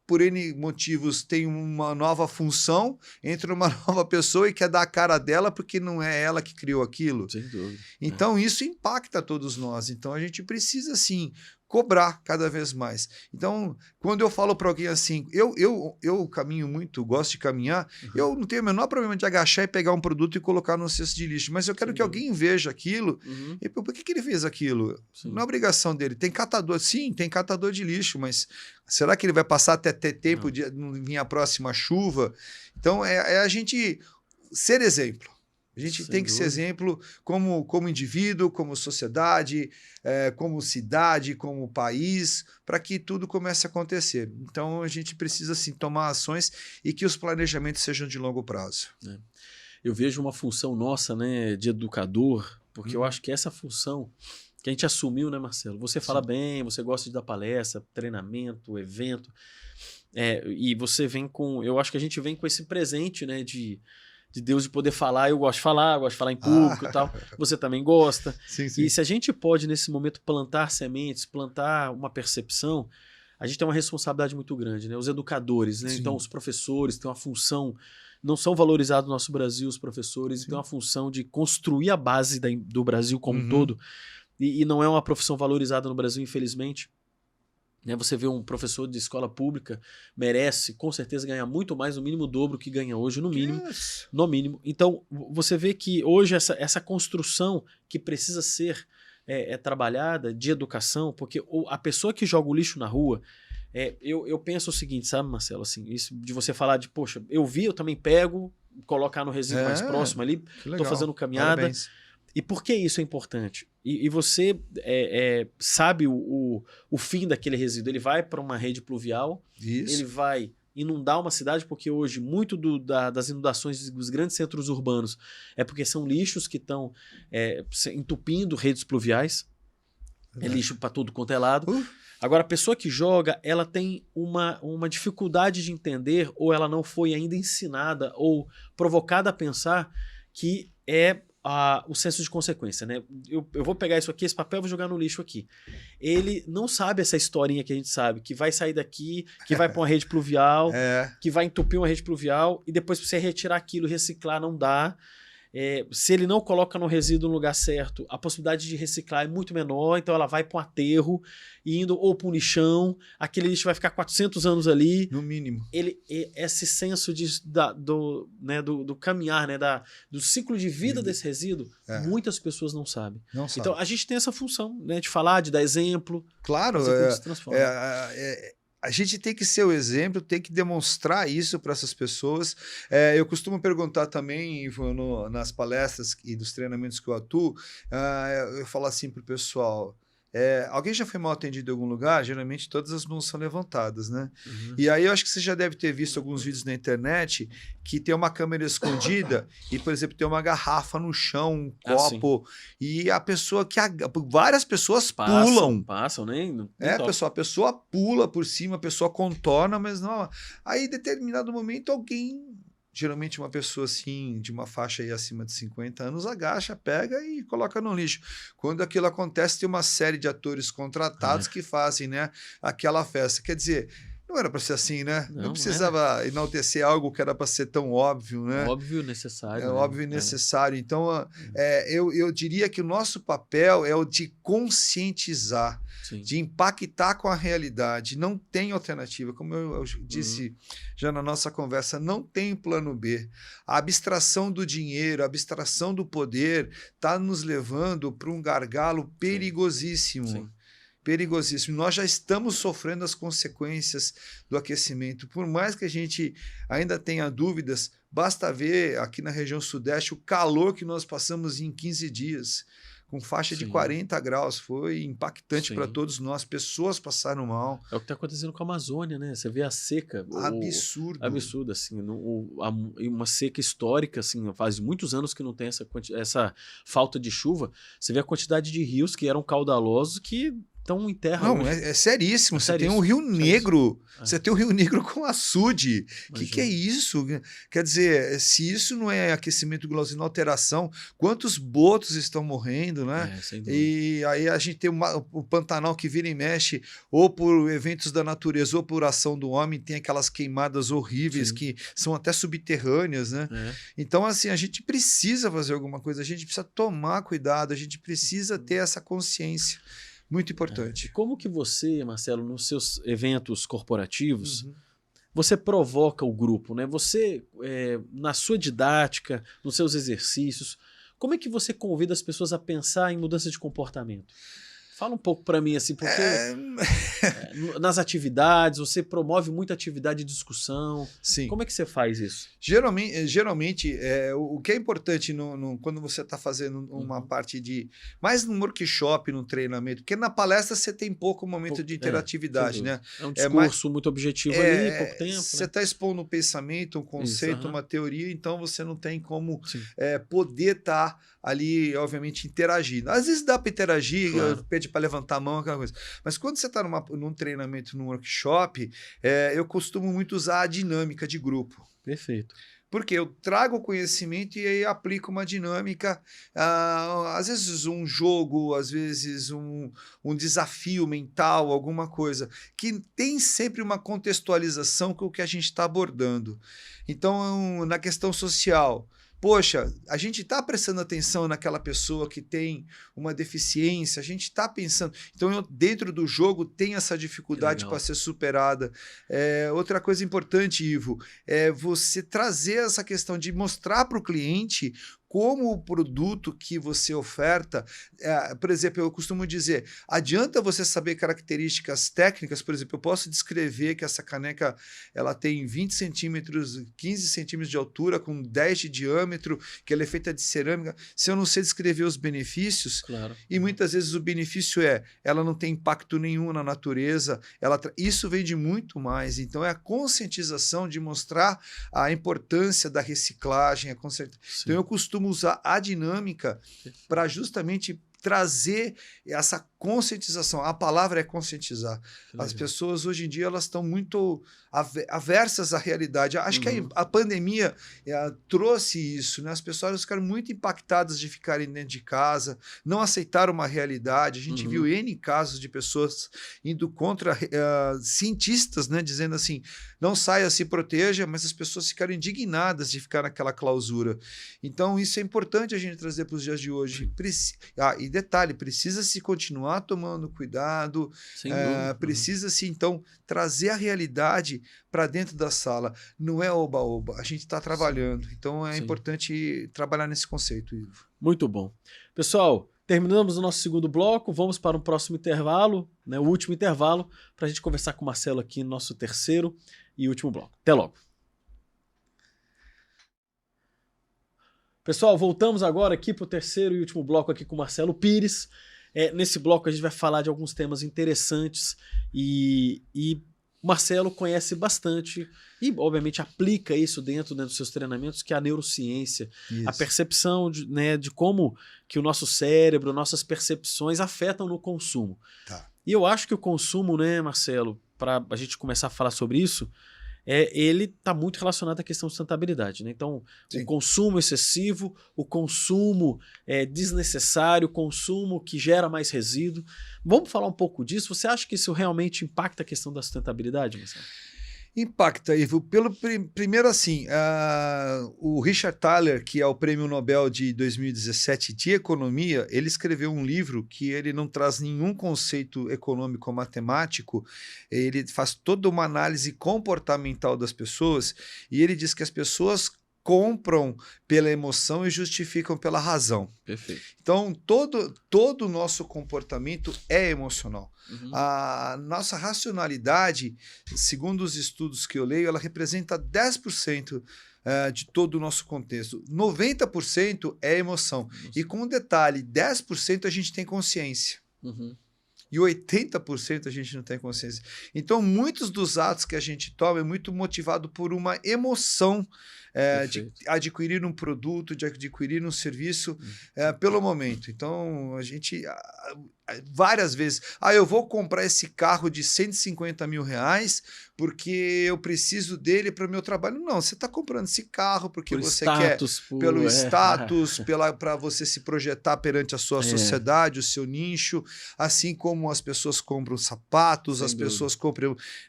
por N motivos, tem uma nova função, entra uma nova pessoa e quer dar a cara dela porque não é ela que criou aquilo. Sem dúvida. Então, isso impacta todos nós. Então, a gente precisa, sim, cobrar cada vez mais. Então, quando eu falo para alguém assim, eu caminho muito, gosto de caminhar, eu não tenho o menor problema de agachar e pegar um produto e colocar no cesto de lixo, mas eu quero que alguém veja aquilo e por que ele fez aquilo? Não é obrigação dele. Tem catador, sim, tem catador de lixo, mas será que ele vai passar até ter tempo de vir a próxima chuva? Então, é a gente ser exemplo. A gente tem que ser exemplo como indivíduo, como sociedade, como cidade, como país, para que tudo comece a acontecer. Então, a gente precisa, assim, tomar ações e que os planejamentos sejam de longo prazo. Eu vejo uma função nossa, né, de educador, porque eu acho que essa função que a gente assumiu, né, Marcelo? Você fala bem, você gosta de dar palestra, treinamento, evento, e você vem com... Eu acho que a gente vem com esse presente, né, de Deus de poder falar. Eu gosto de falar em público e tal. Você também gosta. Sim. E se a gente pode, nesse momento, plantar sementes, plantar uma percepção, a gente tem uma responsabilidade muito grande, né? Os educadores, né? Então, os professores têm uma função... Não são valorizados no nosso Brasil, os professores, têm uma função de construir a base do Brasil como um todo. e não é uma profissão valorizada no Brasil, infelizmente. Né, você vê um professor de escola pública, merece com certeza ganhar muito mais, no mínimo o dobro que ganha hoje, no mínimo. Yes. No mínimo. Então, você vê que hoje essa construção que precisa ser trabalhada de educação, porque a pessoa que joga o lixo na rua, eu penso o seguinte, sabe, Marcelo, assim, isso de você falar de, poxa, eu também pego, colocar no resíduo mais próximo ali, estou fazendo caminhada. Parabéns. E por que isso é importante? E você sabe o fim daquele resíduo. Ele vai para uma rede pluvial, Isso. ele vai inundar uma cidade, porque hoje muito das inundações dos grandes centros urbanos é porque são lixos que estão entupindo redes pluviais. É lixo para tudo quanto é lado. Agora, a pessoa que joga, ela tem uma dificuldade de entender, ou ela não foi ainda ensinada ou provocada a pensar que o senso de consequência, né? Eu vou pegar isso aqui, esse papel, vou jogar no lixo aqui. Ele não sabe essa historinha que a gente sabe, que vai sair daqui, que vai para uma rede pluvial, que vai entupir uma rede pluvial, e depois para você retirar aquilo, reciclar, não dá. Se ele não coloca no resíduo no lugar certo, a possibilidade de reciclar é muito menor, então ela vai para um aterro, indo ou para um lixão, aquele lixo vai ficar 400 anos ali. No mínimo. Esse senso do caminhar, né, do ciclo de vida desse resíduo, muitas pessoas não sabem. Não sabe. Então a gente tem essa função, né, de falar, de dar exemplo. Claro, fazer com que se transforme. A gente tem que ser o exemplo, tem que demonstrar isso para essas pessoas. Eu costumo perguntar também, Ivo, nas palestras e dos treinamentos que eu atuo, eu falo assim para o pessoal, alguém já foi mal atendido em algum lugar? Geralmente todas as mãos são levantadas, né? Uhum. E aí eu acho que você já deve ter visto alguns vídeos na internet que tem uma câmera escondida e, por exemplo, tem uma garrafa no chão, um copo, e a pessoa várias pessoas pulam. Passam, nem a pessoa pula por cima, a pessoa contorna, mas não. Aí, em determinado momento, alguém, geralmente uma pessoa assim, de uma faixa aí acima de 50 anos, agacha, pega e coloca no lixo. Quando aquilo acontece, tem uma série de atores contratados que fazem, né, aquela festa. Quer dizer, não era para ser assim, né? Não precisava enaltecer algo que era para ser tão óbvio, né? Óbvio e necessário. Óbvio e necessário. Então, eu diria que o nosso papel é o de conscientizar, Sim. de impactar com a realidade. Não tem alternativa. Como eu disse já na nossa conversa, não tem plano B. A abstração do dinheiro, a abstração do poder está nos levando para um gargalo perigosíssimo. Sim. Perigosíssimo. Nós já estamos sofrendo as consequências do aquecimento. Por mais que a gente ainda tenha dúvidas, basta ver aqui na região sudeste o calor que nós passamos em 15 dias, com faixa de 40 graus. Foi impactante para todos nós. Pessoas passaram mal. É o que está acontecendo com a Amazônia, né? Você vê a seca. Absurdo. Absurdo, assim. Uma seca histórica, assim. Faz muitos anos que não tem essa falta de chuva. Você vê a quantidade de rios que eram caudalosos que estão em terra. Não, é seríssimo. Você tem um Rio Negro. Você tem o Rio Negro com açude. Que é isso? Quer dizer, se isso não é aquecimento global, não alteração, quantos botos estão morrendo, né? Sem dúvida. E aí a gente tem o Pantanal que vira e mexe, ou por eventos da natureza, ou por ação do homem, tem aquelas queimadas horríveis que são até subterrâneas, né? Então, assim, a gente precisa fazer alguma coisa, a gente precisa tomar cuidado, a gente precisa ter essa consciência. Muito importante. Como que você, Marcelo, nos seus eventos corporativos, você provoca o grupo, né? Você, na sua didática, nos seus exercícios, como é que você convida as pessoas a pensar em mudança de comportamento? Fala um pouco para mim, assim, porque nas atividades, você promove muita atividade de discussão. Sim. Como é que você faz isso? Geralmente o que é importante quando você está fazendo uma parte de... Mais num workshop, num treinamento, porque na palestra você tem pouco momento de interatividade, né? É um discurso muito objetivo ali, pouco tempo. Você está expondo um pensamento, um conceito, uma teoria, então você não tem como poder estar ali, obviamente, interagindo. Às vezes dá para interagir, pede para levantar a mão, aquela coisa. Mas quando você está num treinamento, num workshop, eu costumo muito usar a dinâmica de grupo. Perfeito. Porque eu trago o conhecimento e aí aplico uma dinâmica, às vezes um jogo, às vezes um desafio mental, alguma coisa, que tem sempre uma contextualização com o que a gente está abordando. Então, na questão social, poxa, a gente está prestando atenção naquela pessoa que tem uma deficiência, a gente está pensando. Então, dentro do jogo, tem essa dificuldade para ser superada. Outra coisa importante, Ivo, é você trazer essa questão de mostrar para o cliente como o produto que você oferta, por exemplo, eu costumo dizer, adianta você saber características técnicas, por exemplo, eu posso descrever que essa caneca ela tem 20 centímetros, 15 centímetros de altura, com 10 de diâmetro, que ela é feita de cerâmica, se eu não sei descrever os benefícios, Claro. E muitas vezes o benefício ela não tem impacto nenhum na natureza, isso vende muito mais, então é a conscientização de mostrar a importância da reciclagem, então eu costumo usar a dinâmica para justamente trazer essa conscientização. A palavra é conscientizar. As pessoas hoje em dia elas estão muito aversas à realidade. Acho que a pandemia trouxe isso, né? As pessoas ficaram muito impactadas de ficarem dentro de casa, não aceitaram uma realidade. A gente viu N casos de pessoas indo contra cientistas, né? Dizendo assim, não saia, se proteja, mas as pessoas ficaram indignadas de ficar naquela clausura. Então, isso é importante a gente trazer para os dias de hoje. E detalhe, precisa-se continuar tomando cuidado, precisa-se, então, trazer a realidade para dentro da sala. Não é oba-oba, a gente está trabalhando. Então, é importante trabalhar nesse conceito, Ivo. Muito bom. Pessoal, terminamos o nosso segundo bloco, vamos para um próximo intervalo, né, o último intervalo, para a gente conversar com o Marcelo aqui no nosso terceiro e último bloco. Até logo. Pessoal, voltamos agora aqui para o terceiro e último bloco aqui com o Marcelo Pires. Nesse bloco a gente vai falar de alguns temas interessantes e o Marcelo conhece bastante e, obviamente, aplica isso dentro dos seus treinamentos, que é a neurociência, a percepção de como que o nosso cérebro, nossas percepções afetam no consumo. Tá. E eu acho que o consumo, né, Marcelo, para a gente começar a falar sobre isso, ele está muito relacionado à questão de sustentabilidade, né? Então, o consumo excessivo, o consumo desnecessário, o consumo que gera mais resíduo. Vamos falar um pouco disso? Você acha que isso realmente impacta a questão da sustentabilidade, Marcelo? Impacta, Ivo. Primeiro, assim, o Richard Thaler, que é o Prêmio Nobel de 2017 de Economia, ele escreveu um livro que ele não traz nenhum conceito econômico ou matemático, ele faz toda uma análise comportamental das pessoas e ele diz que as pessoas compram pela emoção e justificam pela razão. Perfeito. Então, todo o nosso comportamento é emocional. A nossa racionalidade, segundo os estudos que eu leio, ela representa 10% de todo o nosso contexto. 90% é emoção. E com um detalhe, 10% a gente tem consciência. E 80% a gente não tem consciência. Então, muitos dos atos que a gente toma é muito motivado por uma emoção de adquirir um produto, de adquirir um serviço pelo momento. Então, a gente várias vezes, eu vou comprar esse carro de 150 mil reais porque eu preciso dele para o meu trabalho. Não, você está comprando esse carro porque você quer, pelo status, para você se projetar perante a sua sociedade, o seu nicho, assim como as pessoas compram sapatos, as pessoas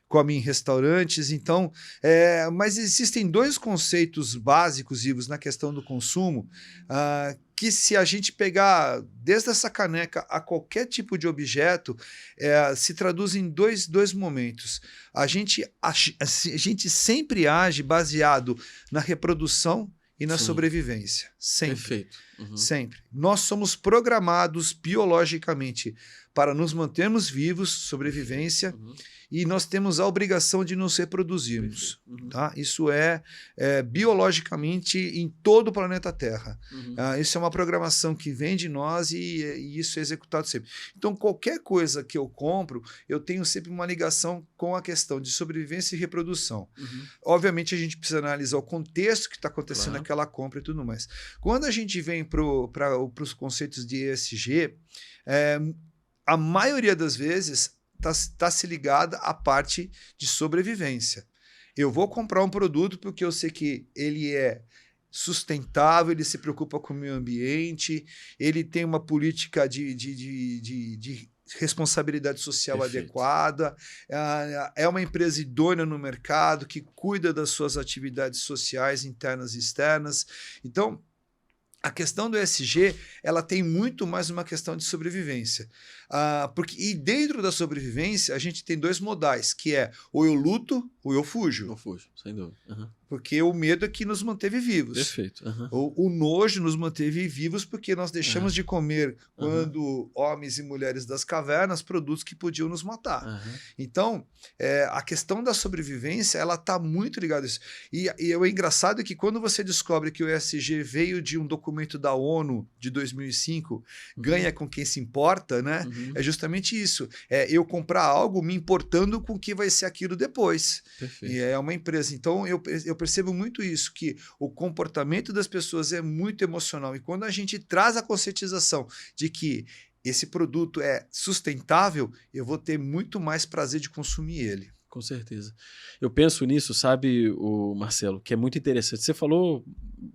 comem em restaurantes. Então, mas existem dois conceitos básicos, Ivos, na questão do consumo, que se a gente pegar desde essa caneca a qualquer tipo de objeto, se traduz em dois momentos. A gente sempre age baseado na reprodução e na sobrevivência. Sempre. Perfeito. Sempre. Nós somos programados biologicamente para nos mantermos vivos, sobrevivência, e nós temos a obrigação de nos reproduzirmos. Tá? Isso é biologicamente em todo o planeta Terra. Isso é uma programação que vem de nós e isso é executado sempre. Então, qualquer coisa que eu compro, eu tenho sempre uma ligação com a questão de sobrevivência e reprodução. Obviamente, a gente precisa analisar o contexto que está acontecendo naquela compra e tudo mais. Quando a gente vem para os conceitos de ESG, a maioria das vezes está se ligada à parte de sobrevivência. Eu vou comprar um produto porque eu sei que ele é sustentável, ele se preocupa com o meio ambiente, ele tem uma política de responsabilidade social Perfeito. adequada, é uma empresa idônea no mercado, que cuida das suas atividades sociais internas e externas. Então, a questão do ESG, ela tem muito mais uma questão de sobrevivência. E dentro da sobrevivência, a gente tem 2 modais, que é ou eu luto ou eu fujo. Eu fujo, sem dúvida. Uhum. Porque o medo é que nos manteve vivos. Perfeito. Uhum. O nojo nos manteve vivos porque nós deixamos de comer, quando homens e mulheres das cavernas, produtos que podiam nos matar. Uhum. Então, a questão da sobrevivência, ela está muito ligada a isso. E o engraçado é que quando você descobre que o ESG veio de um documento da ONU de 2005, ganha com quem se importa, né? É justamente isso. É eu comprar algo me importando com o que vai ser aquilo depois. Perfeito. E é uma empresa. Então, eu percebo muito isso, que o comportamento das pessoas é muito emocional. E quando a gente traz a conscientização de que esse produto é sustentável, eu vou ter muito mais prazer de consumir ele. Com certeza. Eu penso nisso, sabe, Marcelo, que é muito interessante. Você falou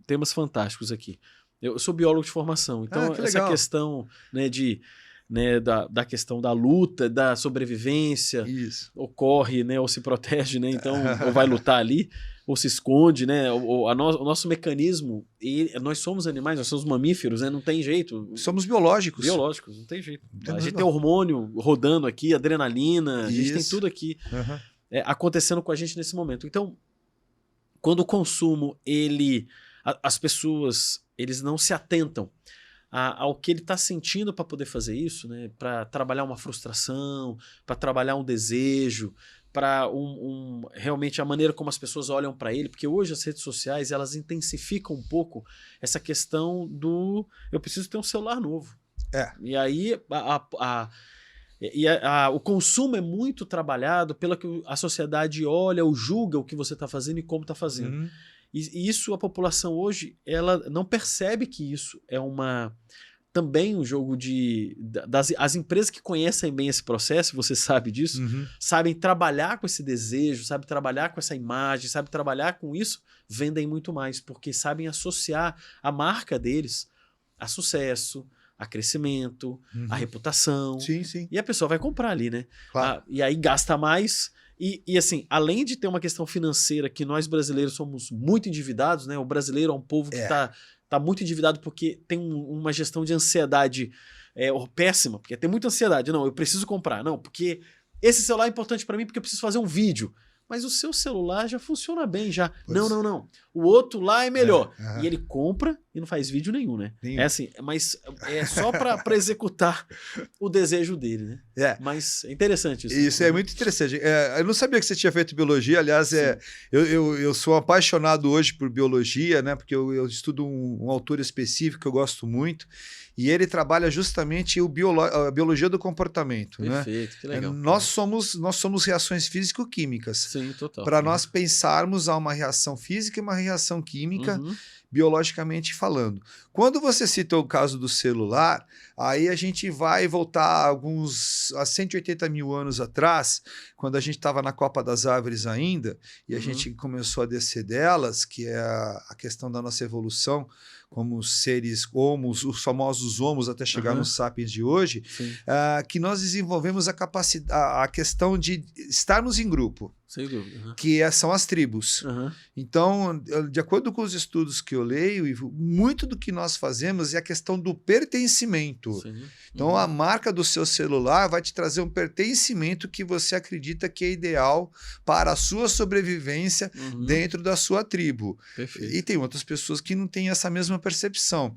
temas fantásticos aqui. Eu sou biólogo de formação, então essa questão, né, da questão da luta, da sobrevivência, isso. ocorre, né, ou se protege, né, então ou vai lutar ali, ou se esconde, né, o nosso mecanismo, nós somos animais, nós somos mamíferos, né, não tem jeito. Somos biológicos. Biológicos, não tem jeito. A gente tem hormônio rodando aqui, adrenalina, a gente tem Isso. tudo aqui acontecendo com a gente nesse momento. Então, quando o consumo, as pessoas, eles não se atentam ao que ele está sentindo para poder fazer isso, né? Para trabalhar uma frustração, para trabalhar um desejo, para realmente a maneira como as pessoas olham para ele, porque hoje as redes sociais elas intensificam um pouco essa questão do eu preciso ter um celular novo. E aí o consumo é muito trabalhado pela que a sociedade olha ou julga o que você está fazendo e como está fazendo. E isso a população hoje ela não percebe que isso é também um jogo as empresas que conhecem bem esse processo, você sabe disso, sabem trabalhar com esse desejo, sabem trabalhar com essa imagem, sabem trabalhar com isso, vendem muito mais, porque sabem associar a marca deles a sucesso, a crescimento, a reputação. Sim, sim. E a pessoa vai comprar ali, né? Claro. E aí gasta mais. E assim, além de ter uma questão financeira que nós brasileiros somos muito endividados, né? O brasileiro é um povo que tá muito endividado porque tem uma gestão de ansiedade péssima, porque tem muita ansiedade. Não, eu preciso comprar. Não, porque esse celular é importante para mim porque eu preciso fazer um vídeo. Mas o seu celular já funciona bem, já. Não. O outro lá é melhor. E ele compra e não faz vídeo nenhum, né? É assim, mas é só para executar o desejo dele, né? Mas é interessante isso. Isso é muito interessante. Eu não sabia que você tinha feito biologia. Aliás, eu sou apaixonado hoje por biologia, né? Porque eu estudo um autor específico que eu gosto muito. E ele trabalha justamente a biologia do comportamento. Perfeito, né? Que legal. Nós somos reações físico-químicas. Sim, total. Para nós pensarmos, há uma reação física e uma reação química, biologicamente falando. Quando você cita o caso do celular, aí a gente vai voltar a 180 mil anos atrás, quando a gente estava na Copa das Árvores ainda, e a gente começou a descer delas, que é a questão da nossa evolução, como seres homos, os famosos homos até chegar nos sapiens de hoje, que nós desenvolvemos a questão de estarmos em grupo. Sem dúvida. Que são as tribos. Então, de acordo com os estudos que eu leio, muito do que nós fazemos é a questão do pertencimento. Então, a marca do seu celular vai te trazer um pertencimento que você acredita que é ideal para a sua sobrevivência dentro da sua tribo. Perfeito. E tem outras pessoas que não têm essa mesma percepção.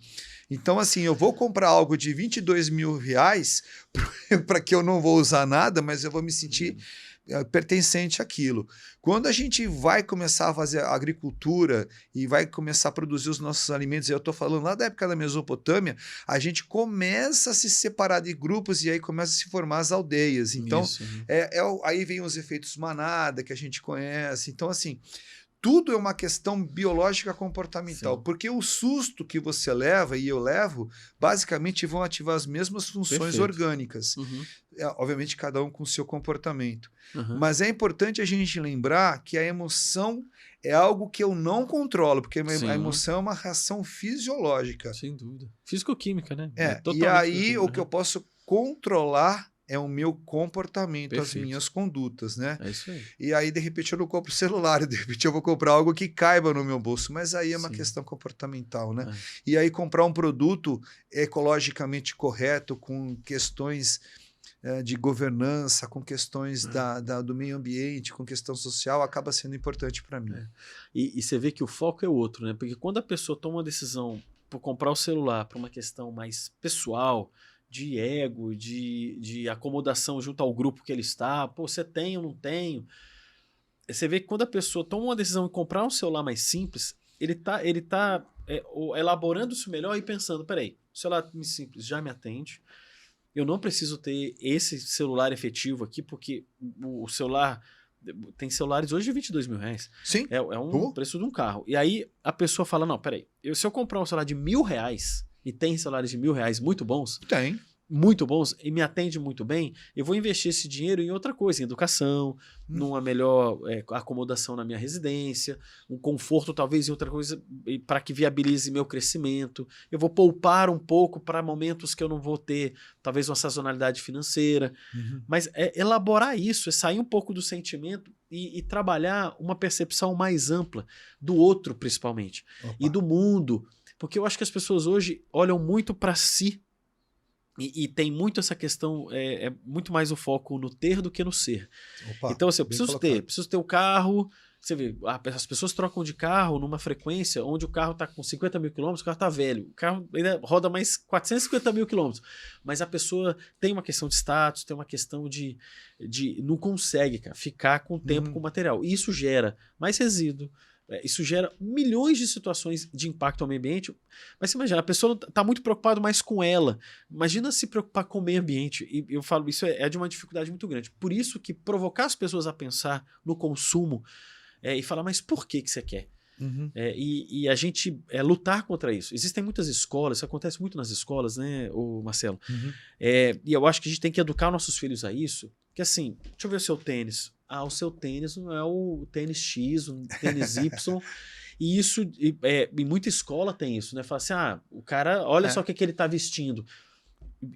Então, assim, eu vou comprar algo de 22 mil reais para que eu não vou usar nada, mas eu vou me sentir pertencente àquilo. Quando a gente vai começar a fazer agricultura e vai começar a produzir os nossos alimentos, eu estou falando lá da época da Mesopotâmia, a gente começa a se separar de grupos e aí começa a se formar as aldeias. Então, aí vem os efeitos manada que a gente conhece. Então, assim, tudo é uma questão biológica comportamental, porque o susto que você leva e eu levo, basicamente vão ativar as mesmas funções orgânicas. Obviamente, cada um com o seu comportamento. Mas é importante a gente lembrar que a emoção é algo que eu não controlo, porque a emoção é uma reação fisiológica. Sem dúvida. Físico-química, né? E aí, o que eu posso controlar é o meu comportamento, Perfeito. as minhas condutas, né? É isso aí. E aí, de repente, eu não compro celular, de repente eu vou comprar algo que caiba no meu bolso, mas aí é uma Sim. questão comportamental, né? É. E aí comprar um produto ecologicamente correto, com questões de governança, com questões do meio ambiente, com questão social, acaba sendo importante para mim. É. E você vê que o foco é outro, né? Porque quando a pessoa toma uma decisão por comprar o celular por uma questão mais pessoal, de ego, de acomodação junto ao grupo que ele está, pô, você tem ou não tenho? Você vê que quando a pessoa toma uma decisão em comprar um celular mais simples, ele tá elaborando isso melhor e pensando, peraí, o celular simples já me atende, eu não preciso ter esse celular efetivo aqui, porque o celular... Tem celulares hoje de R$ 22.000. Sim. É um preço de um carro. E aí a pessoa fala, não, peraí, se eu comprar um celular de R$ 1.000, e tem celulares de R$ 1.000 muito bons, e me atende muito bem, eu vou investir esse dinheiro em outra coisa, em educação, numa melhor acomodação na minha residência, um conforto talvez em outra coisa, para que viabilize meu crescimento. Eu vou poupar um pouco para momentos que eu não vou ter talvez uma sazonalidade financeira. Mas é elaborar isso, é sair um pouco do sentimento e trabalhar uma percepção mais ampla do outro, principalmente, e do mundo. Porque eu acho que as pessoas hoje olham muito para si. E tem muito essa questão, é muito mais o foco no ter do que no ser. Então, assim, eu preciso ter o carro. Você vê, as pessoas trocam de carro numa frequência onde o carro está com 50 mil quilômetros, o carro está velho. O carro ainda roda mais 450 mil quilômetros. Mas a pessoa tem uma questão de status, tem uma questão de não consegue, cara, ficar com o tempo com o material. E isso gera mais resíduo. Isso gera milhões de situações de impacto ao meio ambiente. Mas você imagina, a pessoa está muito preocupada mais com ela. Imagina se preocupar com o meio ambiente. E eu falo, isso é de uma dificuldade muito grande. Por isso que provocar as pessoas a pensar no consumo e falar, mas por que você quer? E a gente lutar contra isso. Existem muitas escolas, isso acontece muito nas escolas, né, Marcelo? E eu acho que a gente tem que educar nossos filhos a isso. Que assim, deixa eu ver o seu tênis. O seu tênis não é o tênis X, o tênis Y. E isso, em muita escola tem isso, né? Fala assim, o cara, olha só o que ele está vestindo.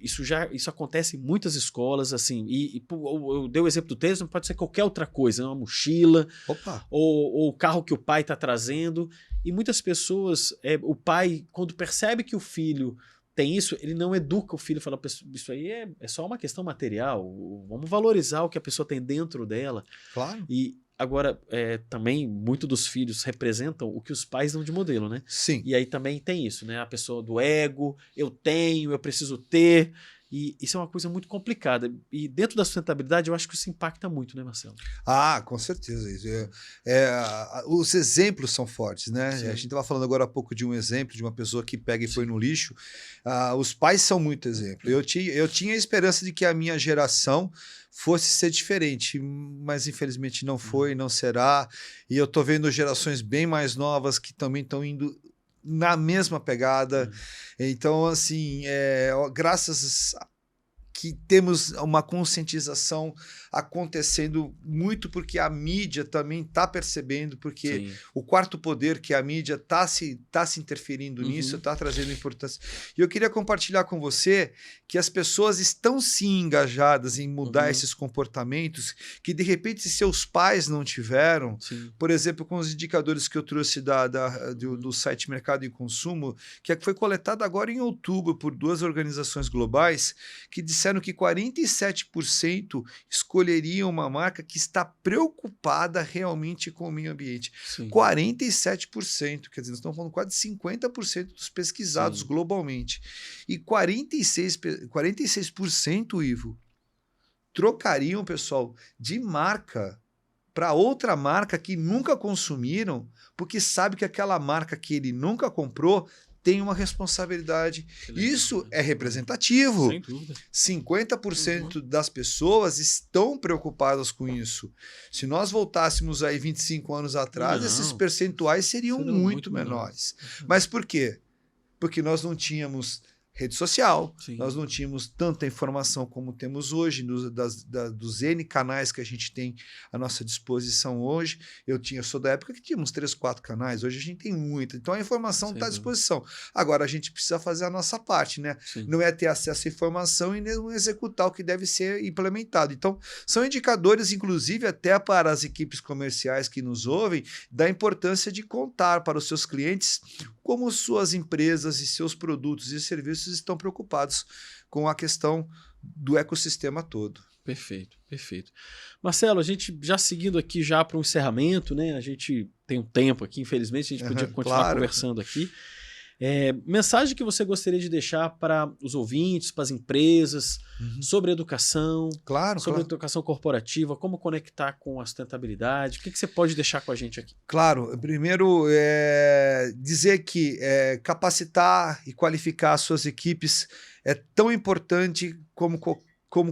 Isso acontece em muitas escolas, assim. Eu dei o exemplo do tênis, não pode ser qualquer outra coisa, né? Uma mochila, ou o carro que o pai está trazendo. E muitas pessoas, o pai, quando percebe que o filho tem isso, ele não educa o filho, fala, isso aí é só uma questão material, vamos valorizar o que a pessoa tem dentro dela. Claro. E agora, também, muito dos filhos representam o que os pais dão de modelo, né? Sim. E aí também tem isso, né? A pessoa do ego, eu preciso ter. E isso é uma coisa muito complicada. E dentro da sustentabilidade, eu acho que isso impacta muito, né, Marcelo? Com certeza. Os exemplos são fortes, né? Sim. A gente estava falando agora há pouco de um exemplo de uma pessoa que pega e põe no lixo. Os pais são muito exemplo. Eu tinha a esperança de que a minha geração fosse ser diferente, mas infelizmente não foi, não será. E eu estou vendo gerações bem mais novas que também estão indo na mesma pegada. Então, assim, graças que temos uma conscientização acontecendo muito porque a mídia também está percebendo, porque o quarto poder, que é a mídia, está se interferindo nisso, está trazendo importância. E eu queria compartilhar com você que as pessoas estão sim engajadas em mudar esses comportamentos que, de repente, se seus pais não tiveram, por exemplo, com os indicadores que eu trouxe do site Mercado e Consumo, que foi coletado agora em outubro por 2 organizações globais, que disseram que 47% escolheriam uma marca que está preocupada realmente com o meio ambiente. 47%, quer dizer, nós estamos falando quase 50% dos pesquisados globalmente. E 46%, Ivo, trocariam, pessoal, de marca para outra marca que nunca consumiram, porque sabe que aquela marca que ele nunca comprou tem uma responsabilidade. Isso é representativo. Sem dúvida. 50% das pessoas estão preocupadas com isso. Se nós voltássemos aí 25 anos atrás, esses percentuais seriam muito menores. Mas por quê? Porque nós não tínhamos rede social. Sim. Nós não tínhamos tanta informação como temos hoje, dos N canais que a gente tem à nossa disposição hoje. Eu sou da época que tínhamos 3, 4 canais, hoje a gente tem muita. Então a informação está à disposição. Agora a gente precisa fazer a nossa parte, né? Sim. Não é ter acesso à informação e não executar o que deve ser implementado. Então, são indicadores, inclusive, até para as equipes comerciais que nos ouvem, da importância de contar para os seus clientes como suas empresas e seus produtos e serviços estão preocupados com a questão do ecossistema todo. Perfeito, perfeito. Marcelo, a gente já seguindo aqui já para o encerramento, né? A gente tem um tempo aqui, infelizmente, a gente podia continuar conversando aqui. Mensagem que você gostaria de deixar para os ouvintes, para as empresas, sobre educação, sobre educação corporativa, como conectar com a sustentabilidade, o que você pode deixar com a gente aqui? Claro, primeiro dizer que capacitar e qualificar as suas equipes é tão importante como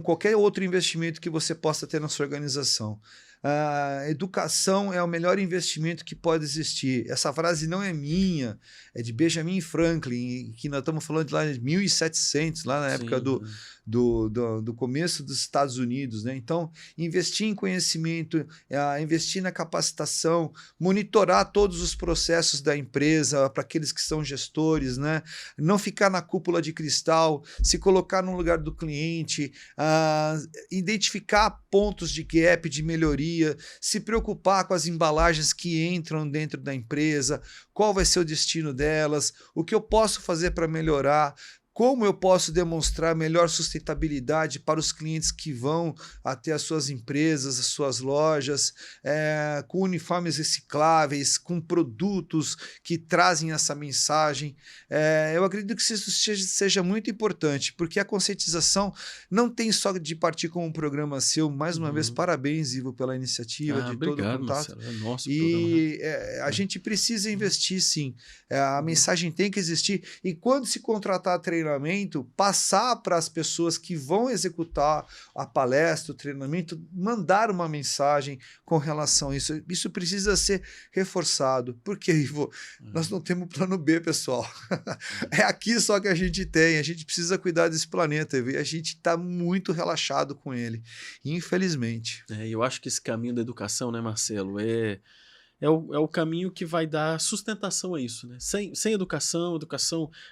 qualquer outro investimento que você possa ter na sua organização. A educação é o melhor investimento que pode existir. Essa frase não é minha, é de Benjamin Franklin, que nós estamos falando de lá de 1700, lá na época do começo dos Estados Unidos, né? Então, investir em conhecimento, investir na capacitação, monitorar todos os processos da empresa para aqueles que são gestores, né? Não ficar na cúpula de cristal, se colocar no lugar do cliente, identificar pontos de gap, de melhoria, se preocupar com as embalagens que entram dentro da empresa, qual vai ser o destino delas, o que eu posso fazer para melhorar, como eu posso demonstrar melhor sustentabilidade para os clientes que vão até as suas empresas, as suas lojas, com uniformes recicláveis, com produtos que trazem essa mensagem. Eu acredito que isso seja muito importante, porque a conscientização não tem só de partir com um programa seu. Mais uma vez, parabéns, Ivo, pela iniciativa de todo o contato. Marcelo, é nosso e a gente precisa investir, sim. A mensagem tem que existir. E quando se contratar treinamento, passar para as pessoas que vão executar a palestra, o treinamento, mandar uma mensagem com relação a isso. Isso precisa ser reforçado. Porque, Ivo, nós não temos plano B, pessoal. É aqui só que a gente tem. A gente precisa cuidar desse planeta. E a gente está muito relaxado com ele, infelizmente. Eu acho que esse caminho da educação, né, Marcelo, é o caminho que vai dar sustentação a isso, né? Sem educação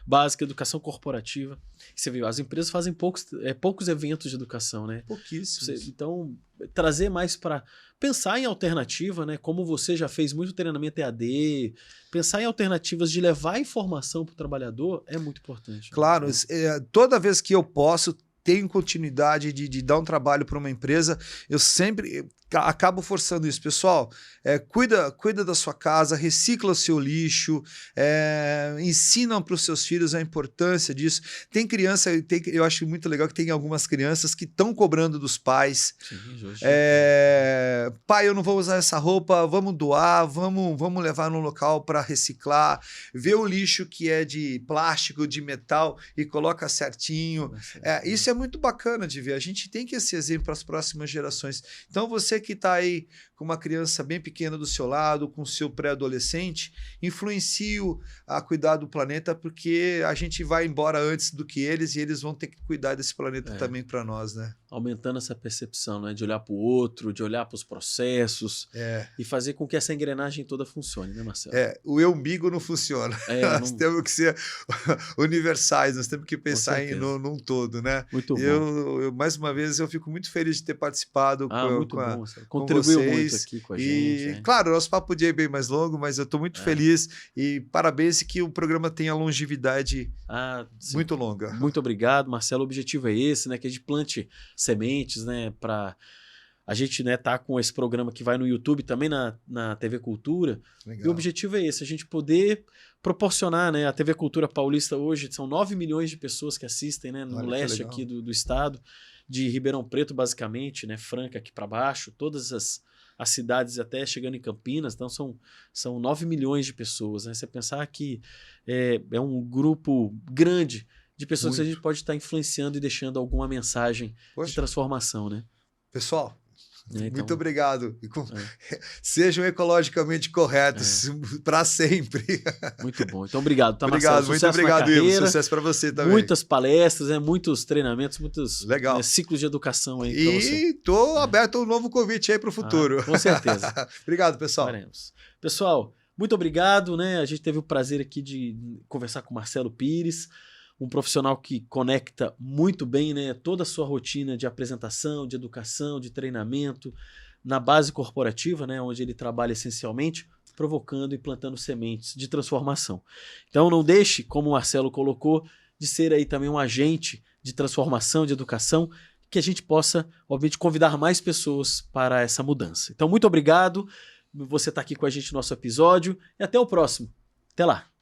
básica, educação corporativa. Você viu, as empresas fazem poucos eventos de educação, né? Pouquíssimos. Então, trazer mais para pensar em alternativa, né? Como você já fez muito treinamento EAD, pensar em alternativas de levar informação para o trabalhador é muito importante. Claro, toda vez que eu posso, tenho continuidade de dar um trabalho para uma empresa, eu sempre acabo forçando isso. Pessoal, cuida da sua casa, recicla o seu lixo, ensinam para os seus filhos a importância disso. Tem criança, eu acho muito legal que tem algumas crianças que estão cobrando dos pais. Sim, pai, eu não vou usar essa roupa, vamos doar, vamos levar no local para reciclar, ver o lixo que é de plástico, de metal e coloca certinho. Isso é muito bacana de ver. A gente tem que esse exemplo para as próximas gerações. Então, você que está aí com uma criança bem pequena do seu lado, com o seu pré-adolescente, influencie-o a cuidar do planeta, porque a gente vai embora antes do que eles e eles vão ter que cuidar desse planeta também para nós, né? Aumentando essa percepção, né? De olhar para o outro, de olhar para os processos e fazer com que essa engrenagem toda funcione, né, Marcelo? O eu umbigo não funciona. Nós temos que ser universais, nós temos que pensar num todo, né? Muito bom. Eu, mais uma vez, eu fico muito feliz de ter participado contribuiu muito aqui com a gente. Claro, nosso papo podia ir bem mais longo, mas eu estou muito feliz e parabéns que o programa tenha longevidade muito longa. Muito obrigado, Marcelo. O objetivo é esse, né? Que a gente plante sementes, né? Para a gente, né, tá com esse programa que vai no YouTube, também na TV Cultura. Legal. E o objetivo é esse, a gente poder proporcionar, né? A TV Cultura Paulista hoje são 9 milhões de pessoas que assistem, né? No leste aqui do estado, de Ribeirão Preto, basicamente, né? Franca aqui para baixo, todas as cidades até chegando em Campinas, então são 9 milhões de pessoas, né? Você pensar que é um grupo grande de pessoas que a gente pode estar influenciando e deixando alguma mensagem de transformação, né? Pessoal, Então, muito obrigado. Sejam ecologicamente corretos para sempre. Muito bom. Então, obrigado, tá, Obrigado, Marcelo? muito obrigado, Ivo. Sucesso para você também. Muitas palestras, muitos treinamentos, muitos Legal. Ciclos de educação aí para você. E estou aberto a um novo convite aí para o futuro. Com certeza. Obrigado, pessoal. Faremos. Pessoal, muito obrigado, né? A gente teve o prazer aqui de conversar com o Marcelo Pires, um profissional que conecta muito bem, né, toda a sua rotina de apresentação, de educação, de treinamento na base corporativa, né, onde ele trabalha essencialmente provocando e plantando sementes de transformação. Então não deixe, como o Marcelo colocou, de ser aí também um agente de transformação, de educação, que a gente possa, obviamente, convidar mais pessoas para essa mudança. Então muito obrigado, você está aqui com a gente no nosso episódio e até o próximo. Até lá!